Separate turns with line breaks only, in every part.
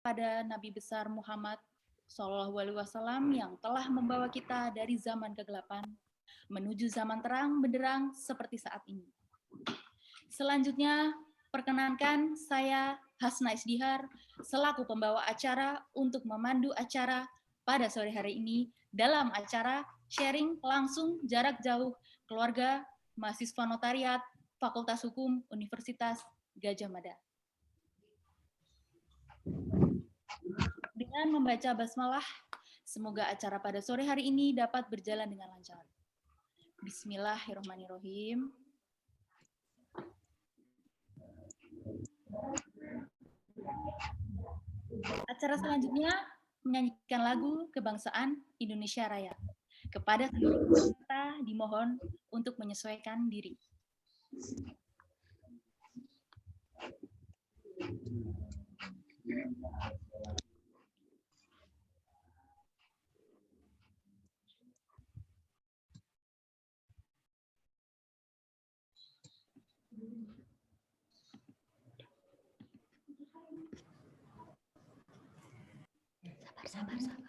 pada Nabi besar Muhammad SAW yang telah membawa kita dari zaman kegelapan menuju zaman terang benderang seperti saat ini. Selanjutnya, perkenankan saya Hasna Isdihar selaku pembawa acara untuk memandu acara pada sore hari ini dalam acara sharing langsung jarak jauh keluarga mahasiswa notariat Fakultas Hukum Universitas Gadjah Mada. Dengan membaca basmalah, semoga acara pada sore hari ini dapat berjalan dengan lancar. Bismillahirrahmanirrahim. Acara selanjutnya menyanyikan lagu Kebangsaan Indonesia Raya. Kepada seluruh peserta dimohon untuk menyesuaikan diri.
Sabar.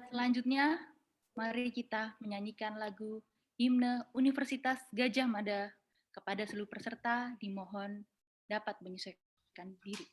Selanjutnya, mari kita menyanyikan lagu Himne Universitas Gadjah Mada. Kepada seluruh peserta dimohon dapat menyesuaikan diri.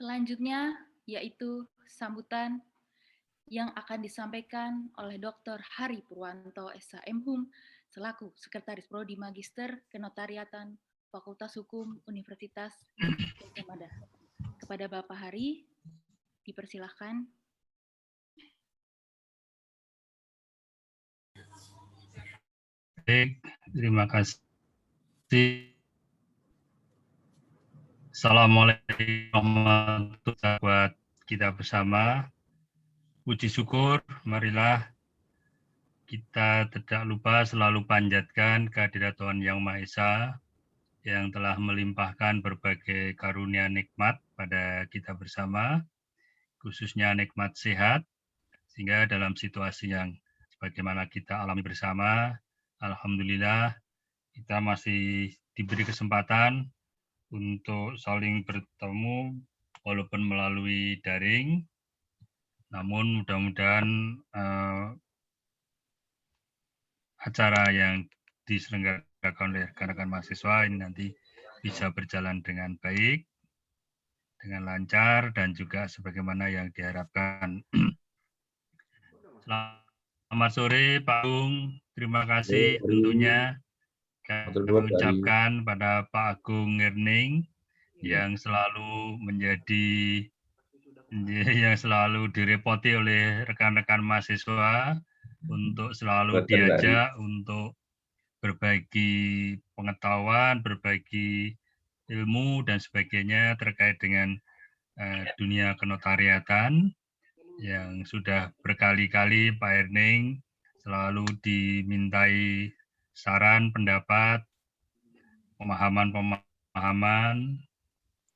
Selanjutnya yaitu sambutan yang akan disampaikan oleh Dr. Hari Purwanto SHM selaku Sekretaris Prodi Magister Kenotariatan Fakultas Hukum Universitas Gadjah Mada. Kepada Bapak Hari, dipersilahkan.
Baik, terima kasih. Assalamualaikum warahmatullahi wabarakatuh buat kita bersama. Puji syukur, marilah kita tidak lupa selalu panjatkan kehadirat Tuhan Yang Maha Esa yang telah melimpahkan berbagai karunia nikmat pada kita bersama, khususnya nikmat sehat, sehingga dalam situasi yang sebagaimana kita alami bersama, alhamdulillah kita masih diberi kesempatan untuk saling bertemu walaupun melalui daring, namun mudah-mudahan acara yang diselenggarakan oleh rekan-rekan mahasiswa ini nanti bisa berjalan dengan baik, dengan lancar, dan juga sebagaimana yang diharapkan. Selamat sore Pak Agung, terima kasih tentunya kami mengucapkan pada Pak Agung Ngerning yang selalu direpoti oleh rekan-rekan mahasiswa untuk selalu diajak untuk berbagi pengetahuan, berbagi ilmu dan sebagainya terkait dengan dunia kenotariatan yang sudah berkali-kali Pak Erning selalu dimintai saran, pendapat, pemahaman,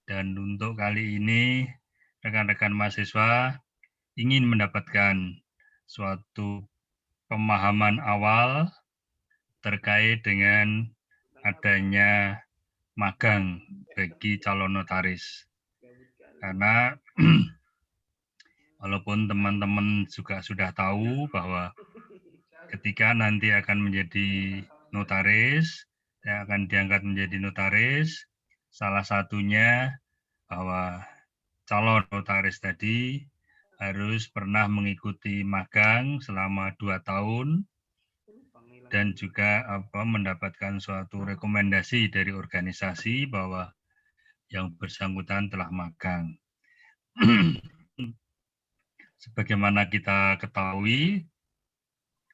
dan untuk kali ini rekan-rekan mahasiswa ingin mendapatkan suatu pemahaman awal terkait dengan adanya magang bagi calon notaris. Karena walaupun teman-teman juga sudah tahu bahwa ketika nanti akan menjadi notaris, yang akan diangkat menjadi notaris, salah satunya bahwa calon notaris tadi harus pernah mengikuti magang selama 2 tahun dan juga mendapatkan suatu rekomendasi dari organisasi bahwa yang bersangkutan telah magang. Sebagaimana kita ketahui,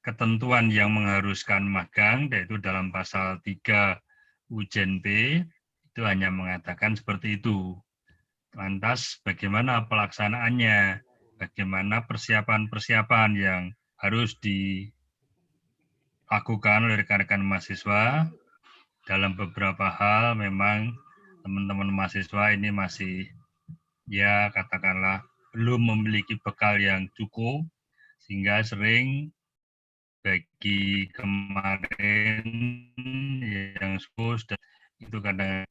ketentuan yang mengharuskan magang yaitu dalam pasal 3 UJNP itu hanya mengatakan seperti itu. Lantas bagaimana pelaksanaannya? Bagaimana persiapan-persiapan yang harus dilakukan oleh rekan-rekan mahasiswa? Dalam beberapa hal memang teman-teman mahasiswa ini masih katakanlah belum memiliki bekal yang cukup sehingga sering bagi kemarin yang itu kadang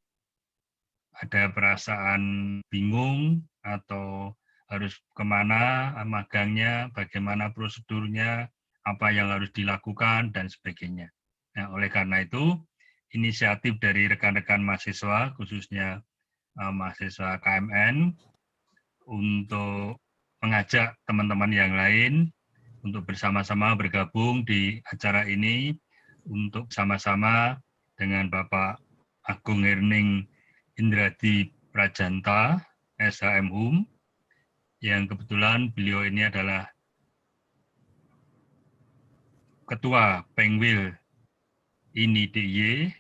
ada perasaan bingung atau harus kemana magangnya, bagaimana prosedurnya, apa yang harus dilakukan, dan sebagainya. Nah, oleh karena itu, inisiatif dari rekan-rekan mahasiswa, khususnya mahasiswa KMN, untuk mengajak teman-teman yang lain untuk bersama-sama bergabung di acara ini untuk sama-sama dengan Bapak Agung Ngerning Indradi Prajanta, SHM yang kebetulan beliau ini adalah Ketua Pengwil INI DIY,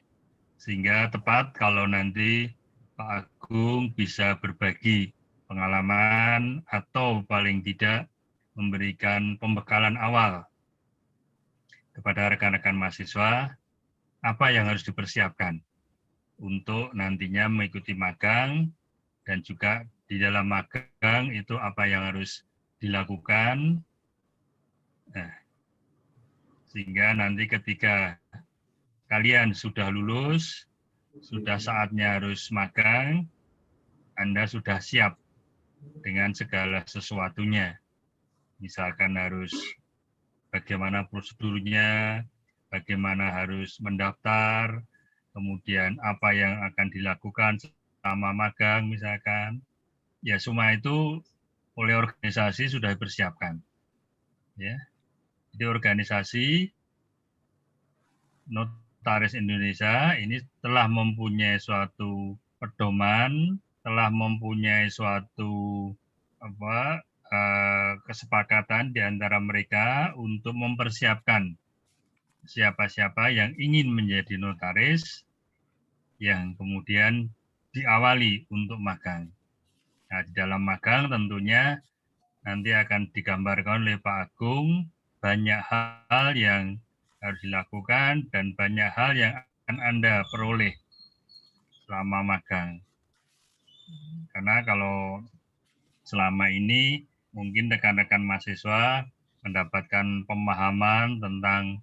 sehingga tepat kalau nanti Pak Agung bisa berbagi pengalaman atau paling tidak memberikan pembekalan awal kepada rekan-rekan mahasiswa apa yang harus dipersiapkan untuk nantinya mengikuti magang dan juga di dalam magang itu apa yang harus dilakukan. Nah, sehingga nanti ketika kalian sudah lulus, sudah saatnya harus magang, Anda sudah siap dengan segala sesuatunya. Misalkan harus bagaimana prosedurnya, bagaimana harus mendaftar, kemudian apa yang akan dilakukan selama magang misalkan. ya semua itu oleh organisasi sudah dipersiapkan. Ya. Jadi organisasi Notaris Indonesia ini telah mempunyai suatu pedoman, telah mempunyai suatu kesepakatan di antara mereka untuk mempersiapkan siapa-siapa yang ingin menjadi notaris yang kemudian diawali untuk magang. Nah, di dalam magang tentunya nanti akan digambarkan oleh Pak Agung banyak hal yang harus dilakukan dan banyak hal yang akan Anda peroleh selama magang. Karena kalau selama ini mungkin rekan-rekan mahasiswa mendapatkan pemahaman tentang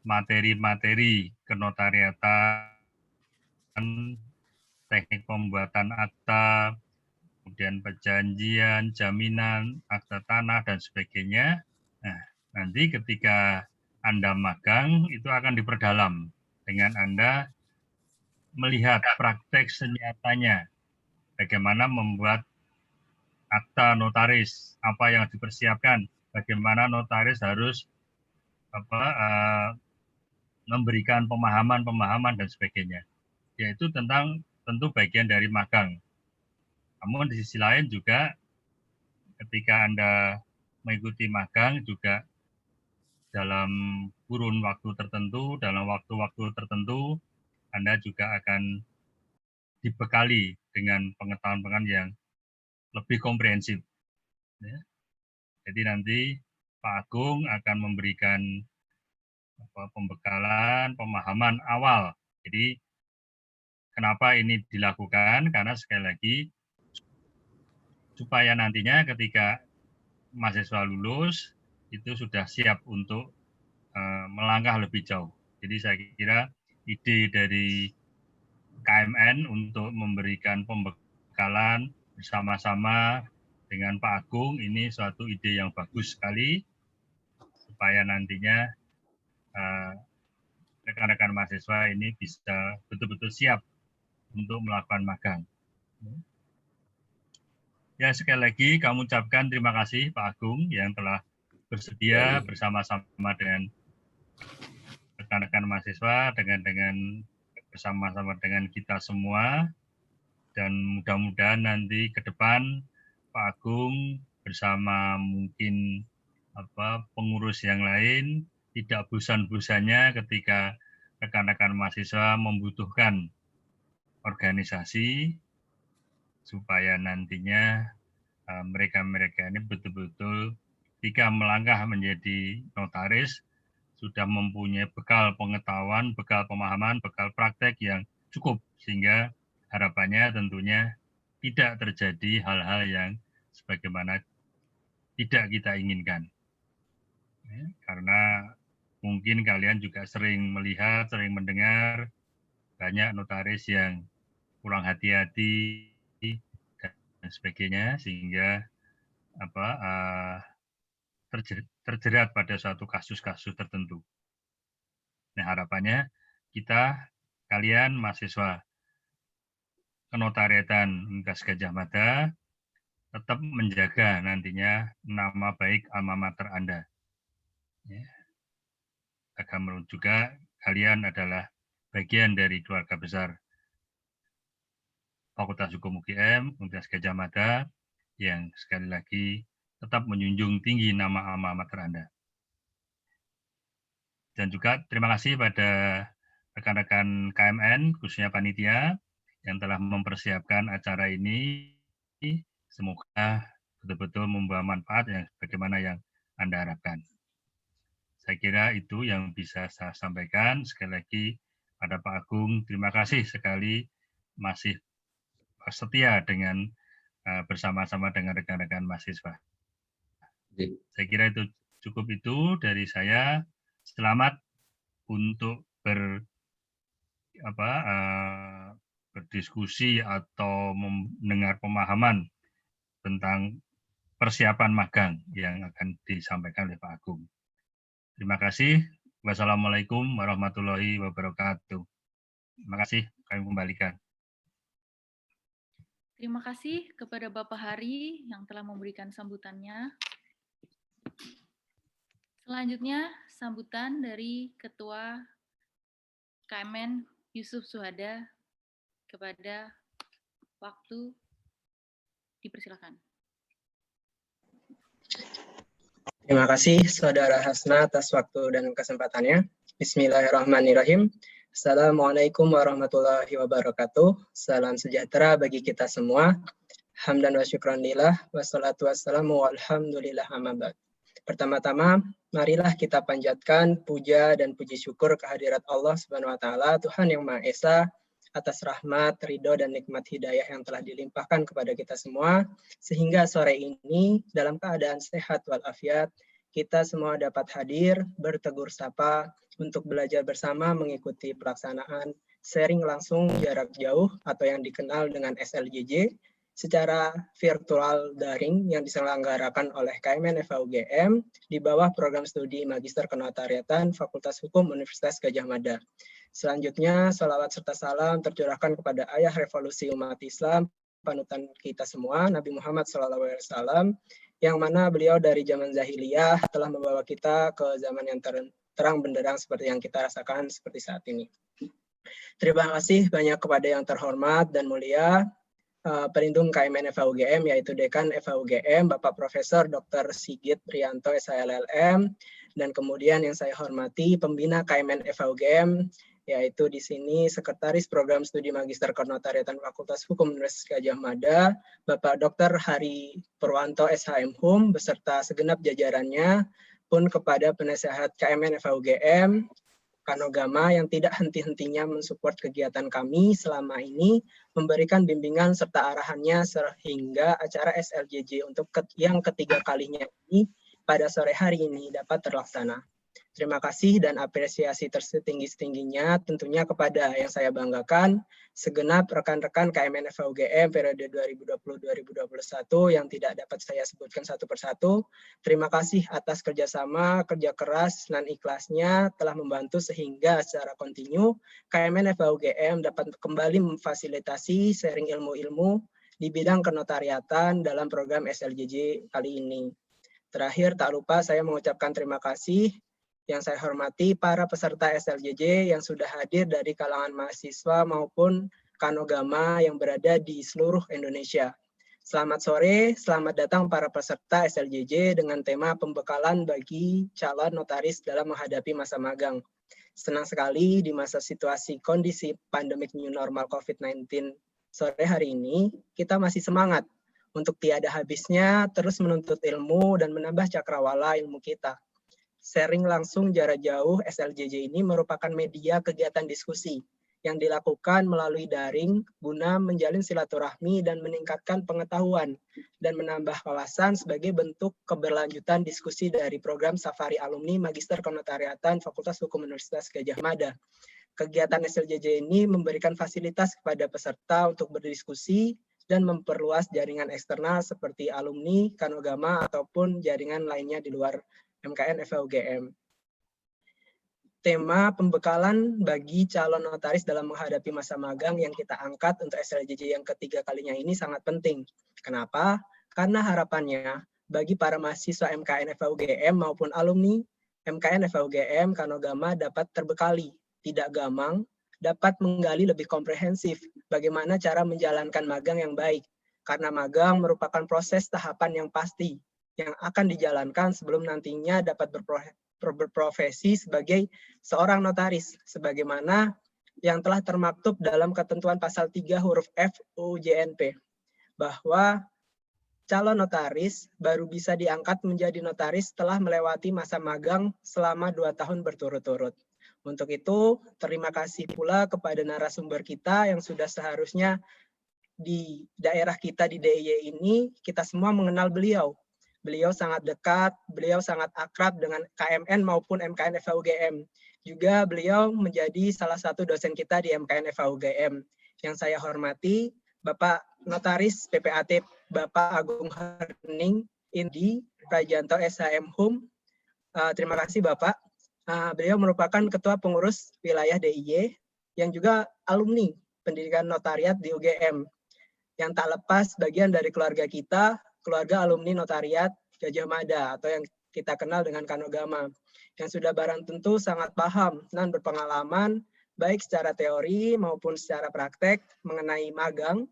materi-materi kenotariatan, teknik pembuatan akta, kemudian perjanjian, jaminan, akta tanah, dan sebagainya. Nah, nanti ketika Anda magang, itu akan diperdalam dengan Anda melihat praktek senyatanya, bagaimana membuat akta notaris, apa yang dipersiapkan, bagaimana notaris harus memberikan pemahaman-pemahaman dan sebagainya. Yaitu tentu bagian dari magang. Namun di sisi lain juga ketika Anda mengikuti magang juga dalam kurun waktu tertentu, dalam waktu-waktu tertentu, Anda juga akan dibekali dengan pengetahuan-pengetahuan yang lebih komprehensif. Ya. Jadi nanti Pak Agung akan memberikan pembekalan, pemahaman awal. Jadi kenapa ini dilakukan? Karena sekali lagi supaya nantinya ketika mahasiswa lulus itu sudah siap untuk melangkah lebih jauh. Jadi saya kira ide dari KMN untuk memberikan pembekalan bersama-sama dengan Pak Agung ini suatu ide yang bagus sekali supaya nantinya rekan-rekan mahasiswa ini bisa betul-betul siap untuk melakukan magang. Ya, sekali lagi kami ucapkan terima kasih Pak Agung yang telah bersedia bersama-sama dengan rekan-rekan mahasiswa, dengan bersama-sama dengan kita semua, dan mudah-mudahan nanti ke depan Pak Agung bersama mungkin pengurus yang lain tidak bosan-bosannya ketika rekan-rekan mahasiswa membutuhkan organisasi supaya nantinya mereka-mereka ini betul-betul ketika melangkah menjadi notaris sudah mempunyai bekal pengetahuan, bekal pemahaman, bekal praktek yang cukup sehingga harapannya tentunya tidak terjadi hal-hal yang sebagaimana tidak kita inginkan. Ya, karena mungkin kalian juga sering melihat, sering mendengar banyak notaris yang kurang hati-hati dan sebagainya sehingga terjerat pada suatu kasus-kasus tertentu. Nah, harapannya kalian mahasiswa kenotariatan Universitas Gadjah Mada tetap menjaga nantinya nama baik alma mater Anda. Ya. Agar juga kalian adalah bagian dari keluarga besar Fakultas Hukum UGM, Universitas Gadjah Mada, yang sekali lagi tetap menjunjung tinggi nama alma mater Anda. Dan juga terima kasih pada rekan-rekan KMN, khususnya panitia, yang telah mempersiapkan acara ini. Semoga betul-betul membawa manfaat yang bagaimana yang Anda harapkan. Saya kira itu yang bisa saya sampaikan. Sekali lagi pada Pak Agung, terima kasih sekali masih setia dengan bersama-sama dengan rekan-rekan mahasiswa. Saya kira itu cukup itu dari saya. Selamat untuk berdiskusi atau mendengar pemahaman tentang persiapan magang yang akan disampaikan oleh Pak Agung. Terima kasih. Wassalamualaikum warahmatullahi wabarakatuh. Terima kasih. Kami kembalikan.
Terima kasih kepada Bapak Hari yang telah memberikan sambutannya. Selanjutnya, sambutan dari Ketua KMN Yusuf Suhada. Kepada waktu, dipersilakan.
Terima kasih Saudara Hasna atas waktu dan kesempatannya. Bismillahirrahmanirrahim. Assalamualaikum warahmatullahi wabarakatuh. Salam sejahtera bagi kita semua. Hamdan wa syukran lillah, wassalatu wassalamu alhamdulillah amma ba'd. Pertama-tama, marilah kita panjatkan puja dan puji syukur kehadirat Allah Subhanahu wa taala, Tuhan yang Maha Esa, atas rahmat, ridho, dan nikmat hidayah yang telah dilimpahkan kepada kita semua, sehingga sore ini dalam keadaan sehat walafiat, kita semua dapat hadir, bertegur sapa, untuk belajar bersama mengikuti pelaksanaan sharing langsung jarak jauh atau yang dikenal dengan SLJJ, secara virtual daring yang diselenggarakan oleh KMN FAUGM di bawah program studi Magister Kenotariatan Fakultas Hukum Universitas Gadjah Mada. Selanjutnya, salawat serta salam tercurahkan kepada ayah revolusi umat Islam, panutan kita semua, Nabi Muhammad SAW, yang mana beliau dari zaman jahiliyah telah membawa kita ke zaman yang terang benderang seperti yang kita rasakan seperti saat ini. Terima kasih banyak kepada yang terhormat dan mulia, Pelindung KMN FAUGM, yaitu Dekan FAUGM, Bapak Profesor Dr. Sigit Prianto, SHLLM, dan kemudian yang saya hormati Pembina KMN FAUGM, yaitu di sini Sekretaris Program Studi Magister Kenotariatan Fakultas Hukum Universitas Gadjah Mada, Bapak Dr. Hari Purwanto, SHM Hum, beserta segenap jajarannya, pun kepada penasehat KMN FAUGM, Kanogama yang tidak henti-hentinya mensupport kegiatan kami selama ini, memberikan bimbingan serta arahannya sehingga acara SLJJ untuk yang ketiga kalinya ini pada sore hari ini dapat terlaksana. Terima kasih dan apresiasi setinggi-tingginya tentunya kepada yang saya banggakan, segenap rekan-rekan KMN FAUGM periode 2020-2021 yang tidak dapat saya sebutkan satu persatu. Terima kasih atas kerjasama, kerja keras, dan ikhlasnya telah membantu sehingga secara kontinu KMN FAUGM dapat kembali memfasilitasi sharing ilmu-ilmu di bidang kenotariatan dalam program SLJJ kali ini. Terakhir, tak lupa saya mengucapkan terima kasih yang saya hormati para peserta SLJJ yang sudah hadir dari kalangan mahasiswa maupun Kanogama yang berada di seluruh Indonesia. Selamat sore, selamat datang para peserta SLJJ dengan tema pembekalan bagi calon notaris dalam menghadapi masa magang. Senang sekali di masa situasi kondisi pandemik new normal COVID-19 sore hari ini, kita masih semangat untuk tiada habisnya terus menuntut ilmu dan menambah cakrawala ilmu kita. Sharing langsung jarak jauh SLJJ ini merupakan media kegiatan diskusi yang dilakukan melalui daring guna menjalin silaturahmi dan meningkatkan pengetahuan dan menambah wawasan sebagai bentuk keberlanjutan diskusi dari program Safari Alumni Magister Kenotariatan Fakultas Hukum Universitas Gadjah Mada. Kegiatan SLJJ ini memberikan fasilitas kepada peserta untuk berdiskusi dan memperluas jaringan eksternal seperti alumni, Kanogama, ataupun jaringan lainnya di luar MKN FAUGM. Tema pembekalan bagi calon notaris dalam menghadapi masa magang yang kita angkat untuk SLJJ yang ketiga kalinya ini sangat penting. Kenapa? Karena harapannya bagi para mahasiswa MKN FAUGM maupun alumni MKN FAUGM Kanogama dapat terbekali, tidak gamang, dapat menggali lebih komprehensif bagaimana cara menjalankan magang yang baik. Karena magang merupakan proses tahapan yang pasti yang akan dijalankan sebelum nantinya dapat berprofesi sebagai seorang notaris, sebagaimana yang telah termaktub dalam ketentuan pasal 3 huruf F UU JNP, bahwa calon notaris baru bisa diangkat menjadi notaris setelah melewati masa magang selama 2 tahun berturut-turut. Untuk itu, terima kasih pula kepada narasumber kita yang sudah seharusnya di daerah kita di DIY ini, kita semua mengenal beliau. Beliau sangat dekat, beliau sangat akrab dengan KMN maupun MKN FAUGM. Juga beliau menjadi salah satu dosen kita di MKN FAUGM. Yang saya hormati, Bapak Notaris PPAT Bapak Agung Herning Indi Prajanto SHM Hum. Terima kasih Bapak. Beliau merupakan Ketua Pengurus Wilayah DIY yang juga alumni pendidikan notariat di UGM. yang tak lepas bagian dari keluarga kita, keluarga alumni Notariat Gajah Mada atau yang kita kenal dengan Kanogama, yang sudah barang tentu sangat paham dan berpengalaman baik secara teori maupun secara praktek mengenai magang,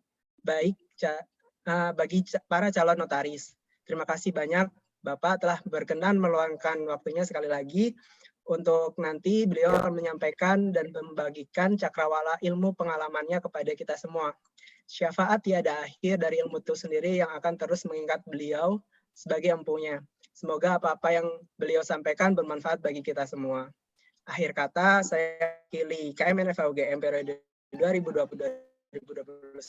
baik bagi para calon notaris. Terima kasih banyak Bapak telah berkenan meluangkan waktunya sekali lagi untuk nanti beliau akan menyampaikan dan membagikan cakrawala ilmu pengalamannya kepada kita semua. Syafaat tiada akhir dari ilmu itu sendiri yang akan terus mengingat beliau sebagai empunya. Semoga apa-apa yang beliau sampaikan bermanfaat bagi kita semua. Akhir kata, saya wakili KMN FAUGM periode 2020-2021,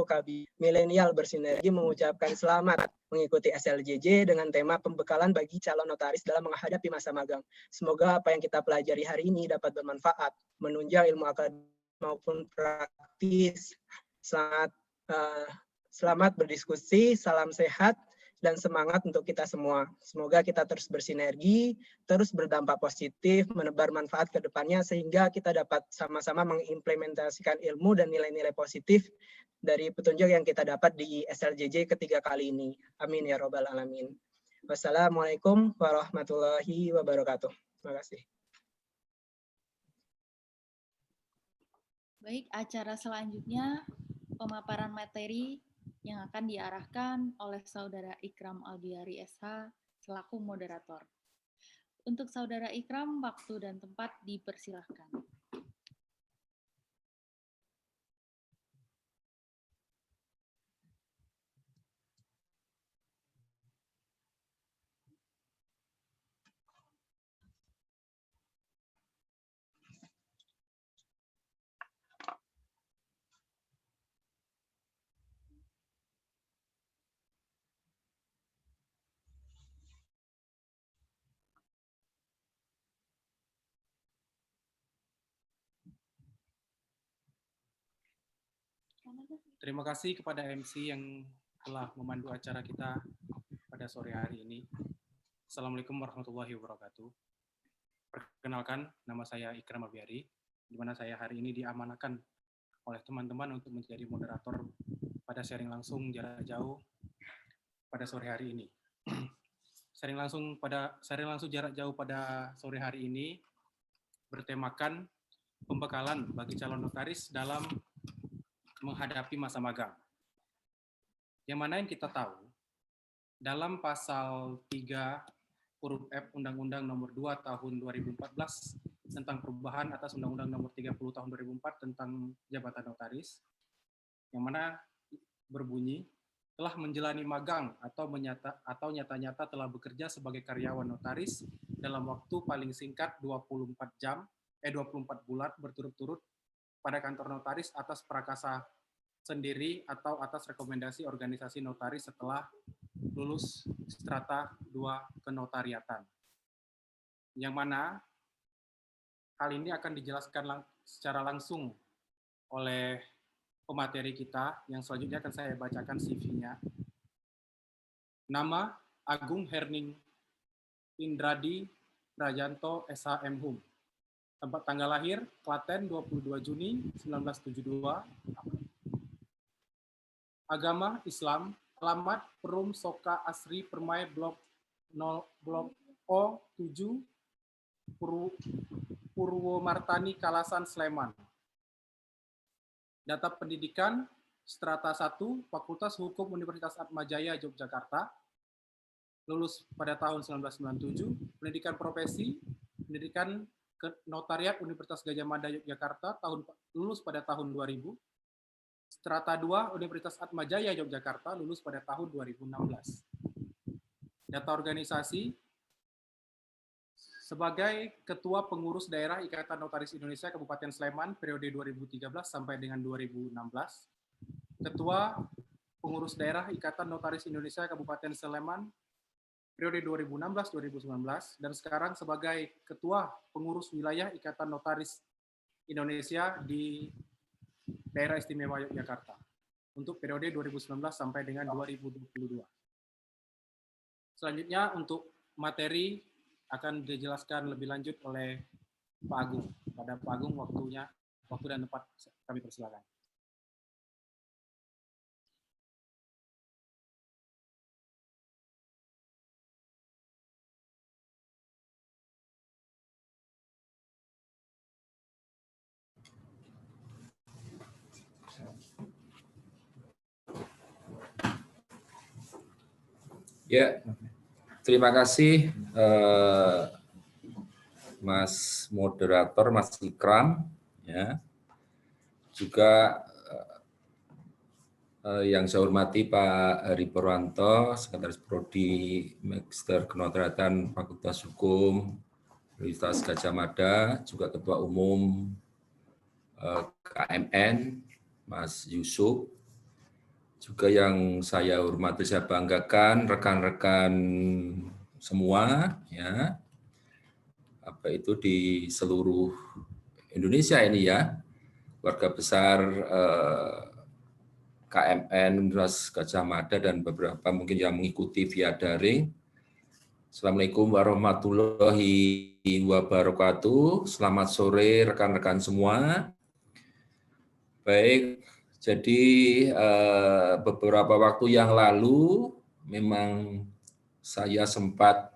Kabi Milenial Bersinergi mengucapkan selamat mengikuti SLJJ dengan tema pembekalan bagi calon notaris dalam menghadapi masa magang. Semoga apa yang kita pelajari hari ini dapat bermanfaat, menunjang ilmu akademik maupun praktis. Selamat berdiskusi, salam sehat, dan semangat untuk kita semua. Semoga kita terus bersinergi, terus berdampak positif, menebar manfaat ke depannya, sehingga kita dapat sama-sama mengimplementasikan ilmu dan nilai-nilai positif dari petunjuk yang kita dapat di SLJJ ketiga kali ini. Amin ya robbal alamin. Wassalamualaikum warahmatullahi wabarakatuh. Terima kasih.
Baik, acara selanjutnya pemaparan materi yang akan diarahkan oleh Saudara Ikram Albiari SH selaku moderator. Untuk Saudara Ikram, waktu dan tempat dipersilahkan.
Terima kasih kepada MC yang telah memandu acara kita pada sore hari ini. Assalamualaikum warahmatullahi wabarakatuh. Perkenalkan, nama saya Ikram Albiari, di mana saya hari ini diamanahkan oleh teman-teman untuk menjadi moderator pada sharing langsung jarak jauh pada sore hari ini. Sharing langsung jarak jauh pada sore hari ini bertemakan pembekalan bagi calon notaris dalam menghadapi masa magang. Yang mana yang kita tahu, dalam pasal 3 huruf F Undang-Undang Nomor 2 Tahun 2014 tentang perubahan atas Undang-Undang Nomor 30 Tahun 2004 tentang jabatan notaris, yang mana berbunyi telah menjalani magang atau nyata-nyata telah bekerja sebagai karyawan notaris dalam waktu paling singkat 24 bulan berturut-turut pada kantor notaris atas prakasa sendiri atau atas rekomendasi organisasi notaris setelah lulus strata 2 kenotariatan. Yang mana hal ini akan dijelaskan secara langsung oleh pemateri kita, yang selanjutnya akan saya bacakan CV-nya. Nama Agung Herning Indradi Rajanto SH M.Hum. Tempat tanggal lahir Klaten 22 Juni 1972. Agama Islam. Alamat Perum Soka Asri Permai Blok O7 Purwomartani Kalasan Sleman. Data pendidikan strata 1 Fakultas Hukum Universitas Atmajaya Yogyakarta. Lulus pada tahun 1997. Pendidikan profesi, pendidikan Notariat Universitas Gajah Mada Yogyakarta, lulus pada tahun 2000. Strata 2 Universitas Atmajaya Yogyakarta, lulus pada tahun 2016. Data organisasi, sebagai Ketua Pengurus Daerah Ikatan Notaris Indonesia Kabupaten Sleman periode 2013 sampai dengan 2016. Ketua Pengurus Daerah Ikatan Notaris Indonesia Kabupaten Sleman periode 2016-2019, dan sekarang sebagai Ketua Pengurus Wilayah Ikatan Notaris Indonesia di Daerah Istimewa Yogyakarta untuk periode 2019 sampai dengan 2022. Selanjutnya untuk materi akan dijelaskan lebih lanjut oleh Pak Agung. Pada Pak Agung waktu dan tempat kami persilakan.
Ya, terima kasih Mas Moderator, Mas Ikram, ya. Juga yang saya hormati Pak Hari Purwanto, Sekretaris Prodi Magister Kenoteratan Fakultas Hukum Universitas Gadjah Mada, juga Ketua Umum KMN, Mas Yusuf. Juga yang saya hormati, saya banggakan rekan-rekan semua, ya, apa itu di seluruh Indonesia ini ya, keluarga besar KMN Universitas Gadjah Mada dan beberapa mungkin yang mengikuti via daring. Assalamualaikum warahmatullahi wabarakatuh. Selamat sore rekan-rekan semua. Baik. Jadi beberapa waktu yang lalu memang saya sempat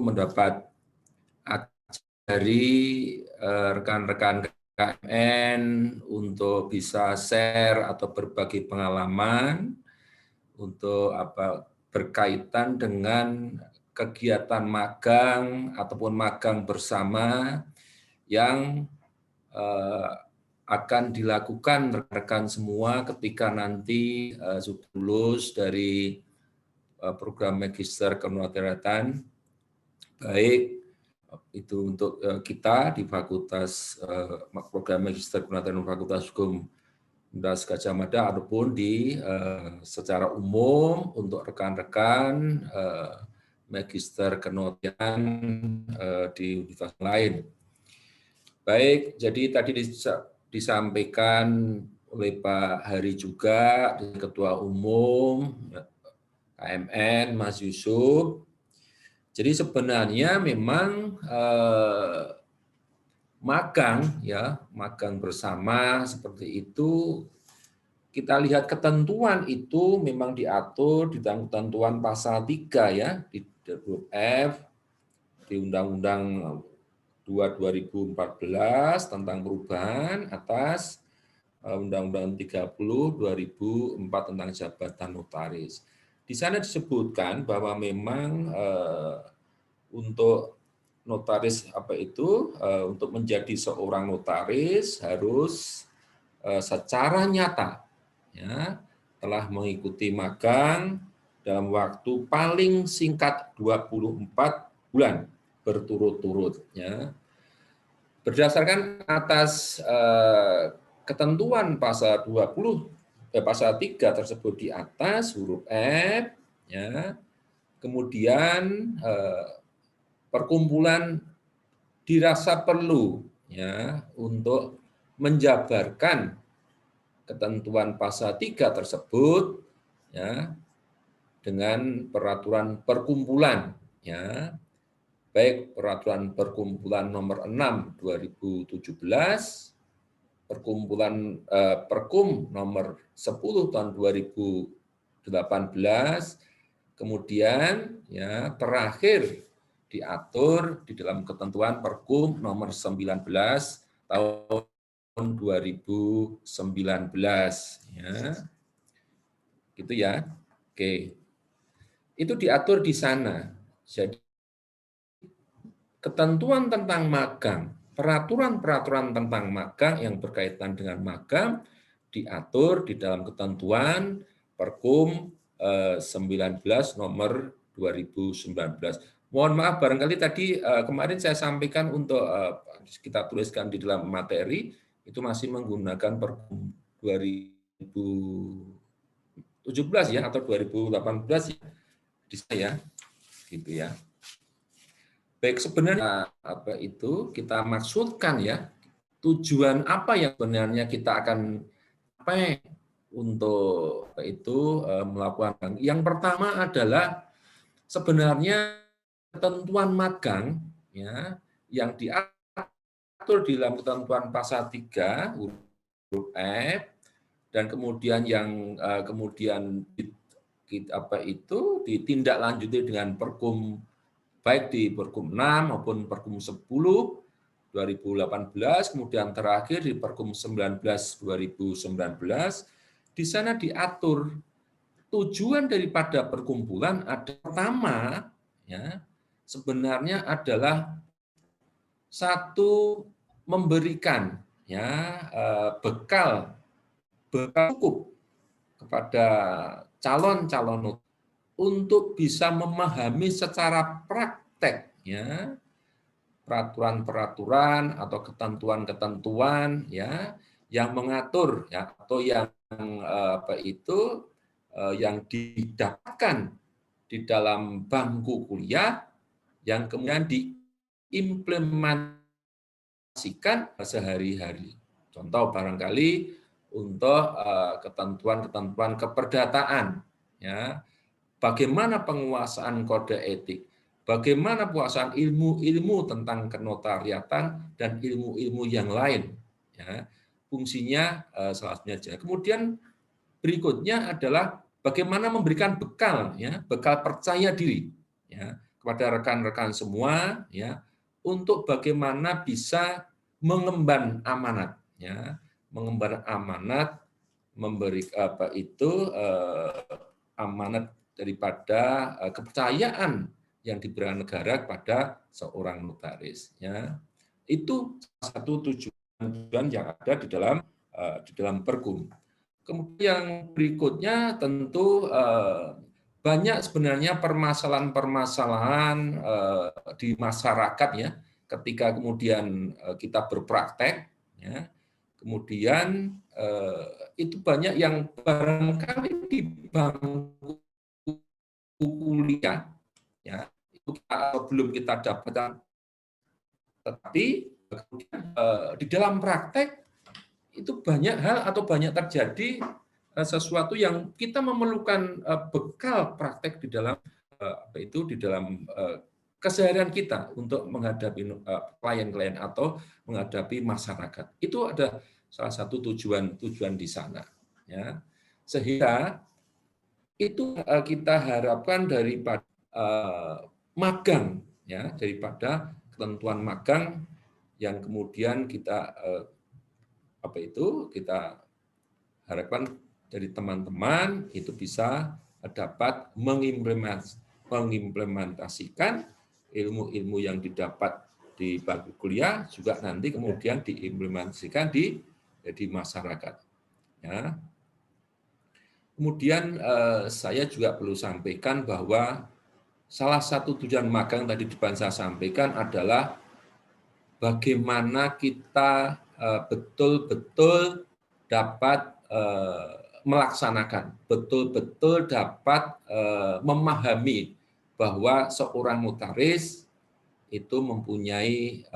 mendapat dari rekan-rekan KMN untuk bisa share atau berbagi pengalaman untuk berkaitan dengan kegiatan magang ataupun magang bersama yang akan dilakukan rekan-rekan semua ketika nanti sudah lulus dari program Magister Kenoteratan, baik itu untuk kita di Fakultas program Magister Kenoteratan Fakultas Hukum Universitas Gadjah Mada ataupun di secara umum untuk rekan-rekan Magister Kenoteratan di universitas lain. Baik, jadi tadi disampaikan oleh Pak Hari juga, Ketua Umum KMN, Mas Yusuf. Jadi sebenarnya memang magang bersama seperti itu, kita lihat ketentuan itu memang diatur di dalam ketentuan pasal 3 ya, di huruf F, di Undang-Undang 2 2014 tentang perubahan atas Undang-Undang 30 2004 tentang jabatan notaris. Di sana disebutkan bahwa memang untuk notaris untuk menjadi seorang notaris harus secara nyata ya telah mengikuti magang dalam waktu paling singkat 24 bulan berturut-turut ya. Berdasarkan atas ketentuan pasal 3 tersebut di atas huruf F ya. Kemudian perkumpulan dirasa perlu ya untuk menjabarkan ketentuan pasal 3 tersebut ya dengan peraturan perkumpulan ya. Baik peraturan perkumpulan nomor 6 2017, perkumpulan Perkum nomor 10 tahun 2018, kemudian ya terakhir diatur di dalam ketentuan Perkum nomor 19 tahun 2019 ya. Gitu ya. Oke. Itu diatur di sana. Jadi ketentuan tentang magang, peraturan-peraturan tentang magang yang berkaitan dengan magang diatur di dalam ketentuan Perkum 19 nomor 2019. Mohon maaf barangkali tadi kemarin saya sampaikan untuk kita tuliskan di dalam materi itu masih menggunakan Perkum 2017 ya atau 2018 ya di saya gitu ya. Baik, sebenarnya kita maksudkan ya, tujuan apa yang sebenarnya kita akan capai untuk melakukan. Yang pertama adalah sebenarnya ketentuan magang ya yang diatur di dalam ketentuan pasal 3 huruf F dan kemudian yang kemudian ditindaklanjuti dengan Perkum baik di Perkum 6 maupun Perkum 10 2018, kemudian terakhir di Perkum 19 2019, di sana diatur tujuan daripada perkumpulan ada pertama ya sebenarnya adalah satu memberikan ya bekal cukup kepada calon-calon untuk bisa memahami secara praktek ya peraturan-peraturan atau ketentuan-ketentuan ya yang mengatur ya atau yang yang didapatkan di dalam bangku kuliah yang kemudian diimplementasikan sehari-hari. Contoh barangkali untuk ketentuan-ketentuan keperdataan ya. Bagaimana penguasaan kode etik, bagaimana penguasaan ilmu-ilmu tentang kenotariatan dan ilmu-ilmu yang lain ya. Fungsinya salah satunya. Kemudian berikutnya adalah bagaimana memberikan bekal ya, bekal percaya diri ya kepada rekan-rekan semua ya untuk bagaimana bisa mengemban amanat ya, mengemban amanat memberi amanat daripada kepercayaan yang diberikan negara kepada seorang notaris ya. Itu salah satu tujuan yang ada di dalam perkum. Kemudian yang berikutnya tentu banyak sebenarnya permasalahan-permasalahan di masyarakat ya ketika kemudian kita berpraktek ya. Kemudian itu banyak yang barangkali di bangku kuliah ya itu belum kita dapatkan, tetapi kemudian di dalam praktek itu banyak hal atau banyak terjadi sesuatu yang kita memerlukan bekal praktek di dalam di dalam keseharian kita untuk menghadapi klien-klien atau menghadapi masyarakat. Itu ada salah satu tujuan di sana ya. Sehingga itu kita harapkan daripada magang ya, daripada ketentuan magang yang kemudian kita kita harapkan dari teman-teman itu bisa dapat mengimplementasikan ilmu-ilmu yang didapat di bangku kuliah juga nanti kemudian diimplementasikan di masyarakat. Ya. Kemudian saya juga perlu sampaikan bahwa salah satu tujuan magang tadi saya sampaikan adalah bagaimana kita betul-betul dapat melaksanakan, betul-betul dapat memahami bahwa seorang notaris itu mempunyai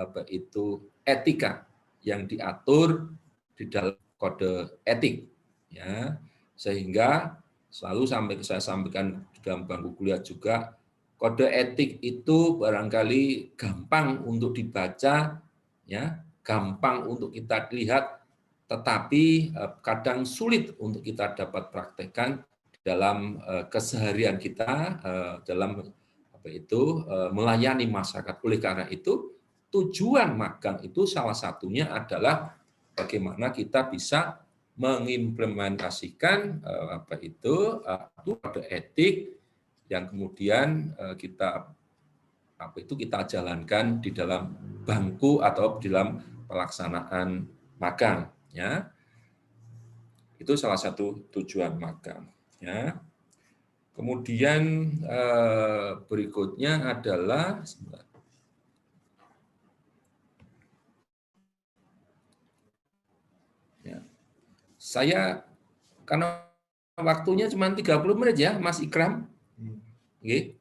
etika yang diatur di dalam kode etik ya. Sehingga selalu saya sampaikan di dalam bangku kuliah juga kode etik itu barangkali gampang untuk dibaca ya, gampang untuk kita lihat, tetapi kadang sulit untuk kita dapat praktekkan dalam keseharian kita dalam melayani masyarakat. Oleh karena itu tujuan magang itu salah satunya adalah bagaimana kita bisa mengimplementasikan kode etik yang kemudian kita jalankan di dalam bangku atau di dalam pelaksanaan magang ya. Itu salah satu tujuan magang ya. Kemudian berikutnya adalah ya. Saya karena waktunya cuma 30 menit ya Mas Ikram. Oke.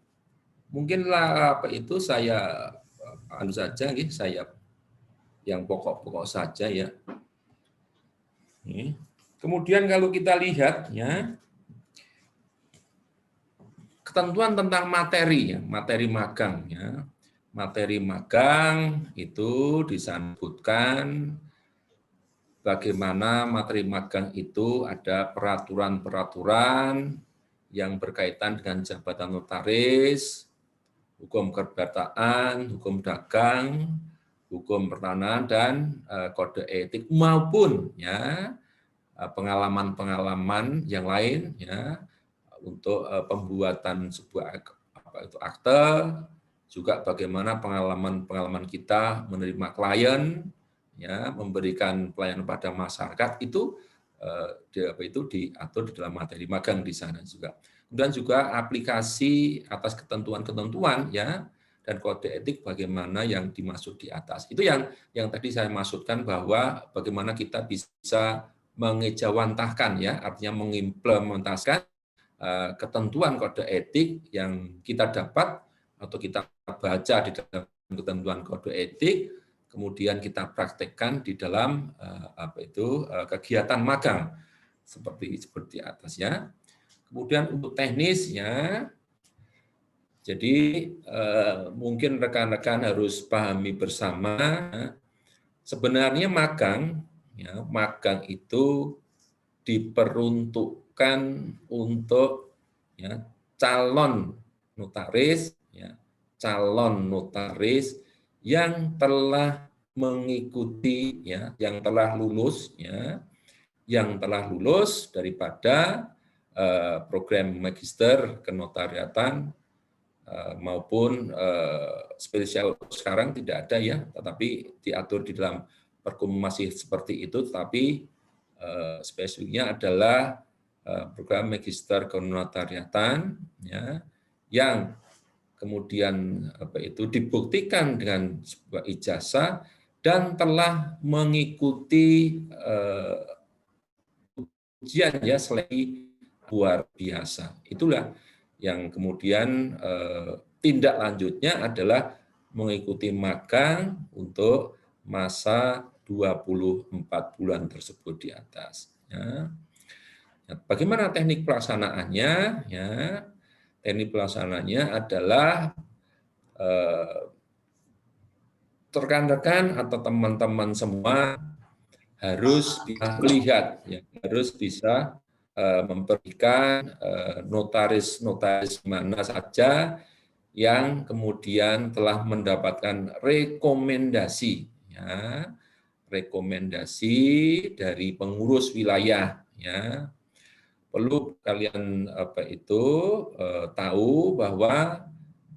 Mungkinlah saya saja saya yang pokok-pokok saja ya. Kemudian kalau kita lihat ya ketentuan tentang materi ya, materi magang ya. Materi magang itu disebutkan bagaimana materi magang itu ada peraturan-peraturan yang berkaitan dengan jabatan notaris, hukum keperdataan, hukum dagang, hukum pertanahan dan kode etik maupun ya pengalaman-pengalaman yang lain ya untuk pembuatan sebuah akte, juga bagaimana pengalaman kita menerima klien, ya, memberikan pelayanan pada masyarakat itu diatur di dalam materi magang di sana juga. Kemudian juga aplikasi atas ketentuan-ketentuan, ya, dan kode etik bagaimana yang dimaksud di atas. Itu yang tadi saya maksudkan bahwa bagaimana kita bisa mengejawantahkan, ya, artinya mengimplementasikan ketentuan kode etik yang kita dapat atau kita baca di dalam ketentuan kode etik, kemudian kita praktekkan di dalam kegiatan magang seperti atasnya. Kemudian untuk teknisnya, jadi mungkin rekan-rekan harus pahami bersama, sebenarnya magang, ya, magang itu diperuntukkan untuk, ya, calon notaris, ya, calon notaris yang telah mengikuti, ya, yang telah lulus, ya, yang telah lulus daripada program magister kenotariatan maupun spesial sekarang tidak ada, ya, tetapi diatur di dalam Perkum masih seperti itu, tetapi spesifiknya adalah program magister kenotariatan, ya, yang kemudian dibuktikan dengan sebuah ijazah dan telah mengikuti ujian, ya, seleksi luar biasa. Itulah yang kemudian tindak lanjutnya adalah mengikuti magang untuk masa 24 bulan tersebut di atas. Ya. Bagaimana teknik pelaksanaannya? Ya, teknik pelaksanaannya adalah rekan-rekan atau teman-teman semua harus bisa melihat, ya, harus bisa memberikan notaris-notaris mana saja yang kemudian telah mendapatkan rekomendasi, ya, rekomendasi dari pengurus wilayah, ya. Perlu kalian tahu bahwa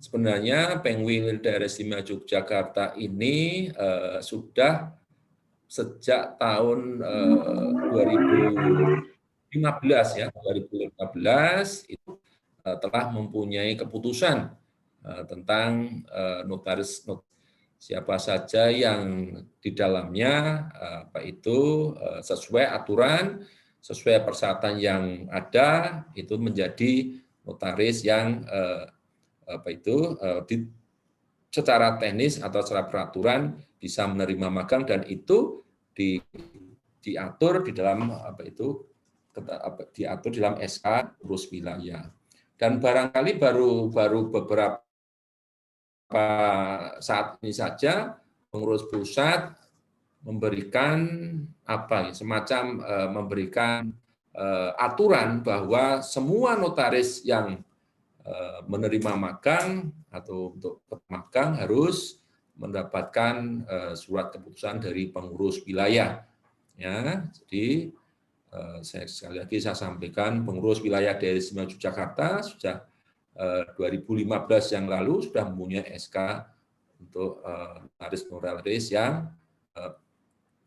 sebenarnya Pengwil Daerah Istimewa Yogyakarta ini sudah sejak tahun 2015, ya, 2015 itu telah mempunyai keputusan tentang notaris siapa saja yang di dalamnya sesuai aturan, sesuai persyaratan yang ada, itu menjadi notaris yang secara teknis atau secara peraturan bisa menerima magang, dan itu diatur di dalam diatur di dalam SK urus wilayah. Dan barangkali baru beberapa saat ini saja pengurus pusat memberikan semacam memberikan aturan bahwa semua notaris yang menerima magang atau untuk magang harus mendapatkan surat keputusan dari pengurus wilayah, ya. Jadi sekali lagi saya sampaikan, pengurus wilayah Daerah Istimewa Yogyakarta sudah 2015 yang lalu sudah mempunyai SK untuk notaris yang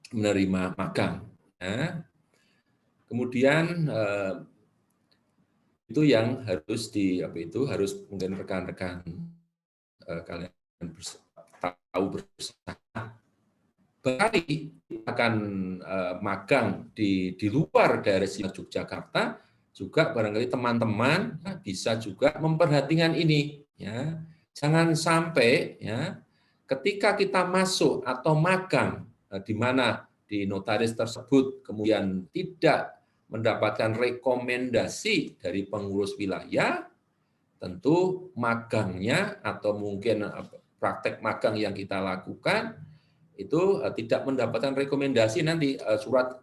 menerima magang, ya. Kemudian itu yang harus harus mungkin rekan-rekan kalian tahu bersama. Barangkali akan magang di luar Daerah Istimewa Yogyakarta juga, barangkali teman-teman bisa juga memperhatikan ini, ya. Jangan sampai, ya, ketika kita masuk atau magang di mana di notaris tersebut kemudian tidak mendapatkan rekomendasi dari pengurus wilayah, tentu magangnya atau mungkin praktek magang yang kita lakukan itu tidak mendapatkan rekomendasi nanti surat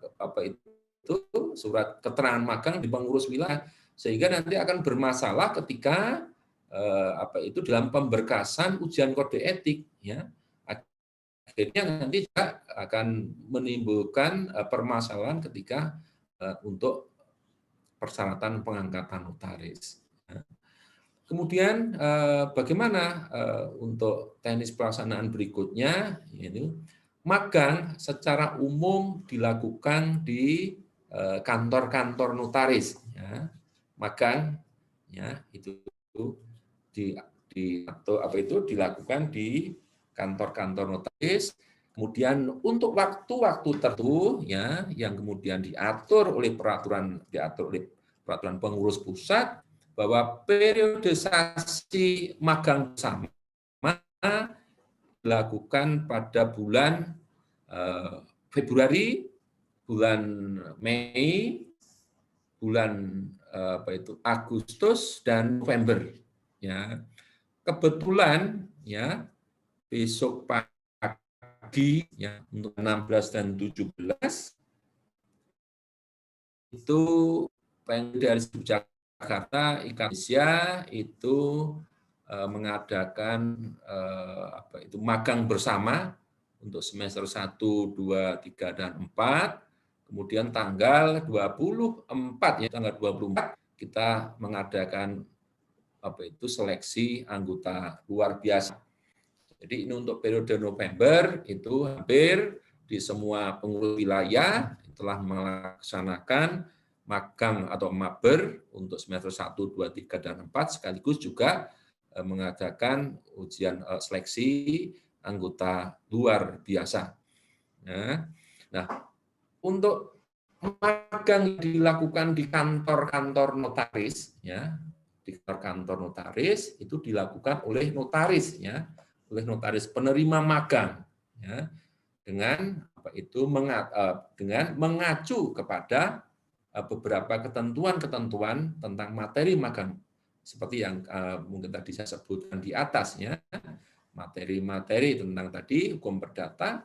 surat keterangan magang di pengurus wilayah, sehingga nanti akan bermasalah ketika dalam pemberkasan ujian kode etik, ya. Akhirnya nanti juga akan menimbulkan permasalahan ketika untuk persyaratan pengangkatan notaris. Kemudian bagaimana untuk teknis pelaksanaan berikutnya? Ini magang secara umum dilakukan di kantor-kantor notaris. Ya. Magang, ya itu dilakukan di kantor-kantor notaris. Kemudian untuk waktu-waktu tertentu, ya, yang kemudian diatur oleh peraturan pengurus pusat, bahwa periodisasi magang bersama dilakukan pada bulan Februari, bulan Mei, bulan Agustus dan November. Ya, kebetulan ya besok pagi ya untuk 16 dan 17 itu dari Jakarta Indonesia itu mengadakan magang bersama untuk semester 1, 2, 3 dan 4. Kemudian tanggal 24 ya, tanggal 24 kita mengadakan seleksi anggota luar biasa. Jadi ini untuk periode November itu hampir di semua pengurus wilayah telah melaksanakan magang atau maber untuk semester 1, 2, 3, dan 4, sekaligus juga mengadakan ujian seleksi anggota luar biasa. Nah, untuk magang dilakukan di kantor-kantor notaris, ya, di kantor notaris itu dilakukan oleh notaris, ya, oleh notaris penerima magang, ya, dengan dengan mengacu kepada beberapa ketentuan-ketentuan tentang materi magang seperti yang mungkin tadi saya sebutkan di atasnya, materi-materi tentang tadi hukum perdata,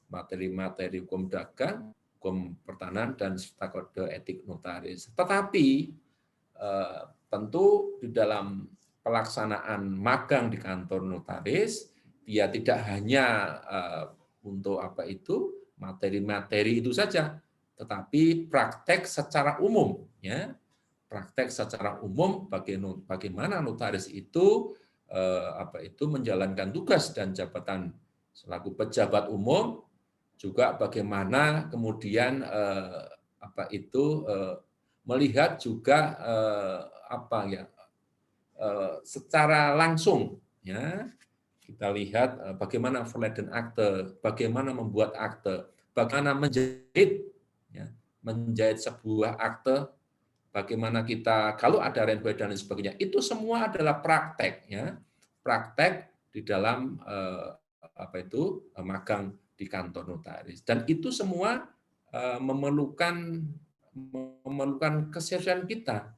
materi-materi hukum dagang, hukum pertanahan, dan serta kode etik notaris. Tetapi tentu di dalam pelaksanaan magang di kantor notaris, dia tidak hanya untuk materi-materi itu saja, tetapi praktek secara umum, ya, praktek secara umum bagaimana notaris itu menjalankan tugas dan jabatan selaku pejabat umum, juga bagaimana kemudian melihat juga secara langsung, ya, kita lihat bagaimana verleden akte, bagaimana membuat akte, bagaimana menjahit sebuah akte, bagaimana kita kalau ada renway dan sebagainya, itu semua adalah praktek, ya, praktek di dalam magang di kantor notaris, dan itu semua memerlukan keseriusan kita,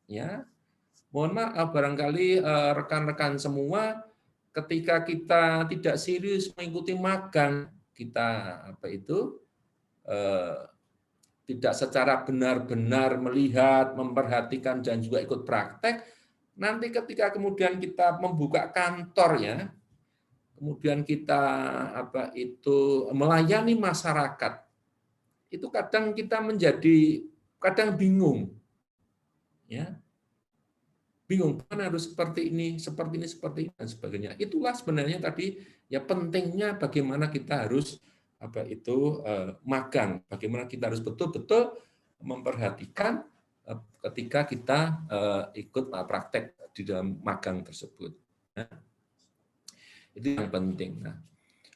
ya. Mohon maaf barangkali rekan-rekan semua ketika kita tidak serius mengikuti magang, kita tidak secara benar-benar melihat, memperhatikan, dan juga ikut praktek, nanti ketika kemudian kita membuka kantornya, kemudian kita melayani masyarakat, itu kadang kita kadang bingung, ya, bingung mana harus seperti ini, dan sebagainya. Itulah sebenarnya tadi ya pentingnya bagaimana kita harus magang, bagaimana kita harus betul-betul memperhatikan ketika kita ikut praktek di dalam magang tersebut. Itu yang penting. Nah,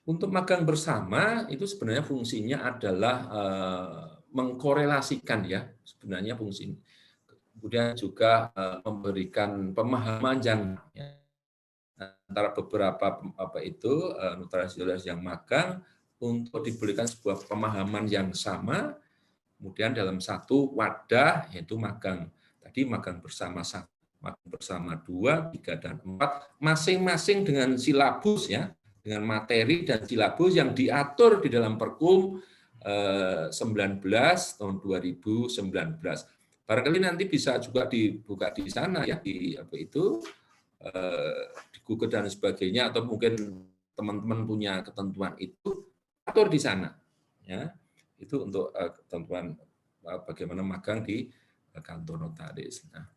untuk magang bersama itu sebenarnya fungsinya adalah mengkorelasikan, ya, sebenarnya fungsi. Kemudian juga memberikan pemahaman yang antara beberapa notaris yang magang untuk diberikan sebuah pemahaman yang sama, kemudian dalam satu wadah, yaitu magang bersama 1, magang bersama 2, 3, dan 4, masing-masing dengan silabus, ya, dengan materi dan silabus yang diatur di dalam Perkum 19 tahun 2019. Barangkali nanti bisa juga dibuka di sana, ya, di Google dan sebagainya, atau mungkin teman-teman punya ketentuan itu, atur di sana, ya. Itu untuk ketentuan bagaimana magang di kantor notaris. Nah,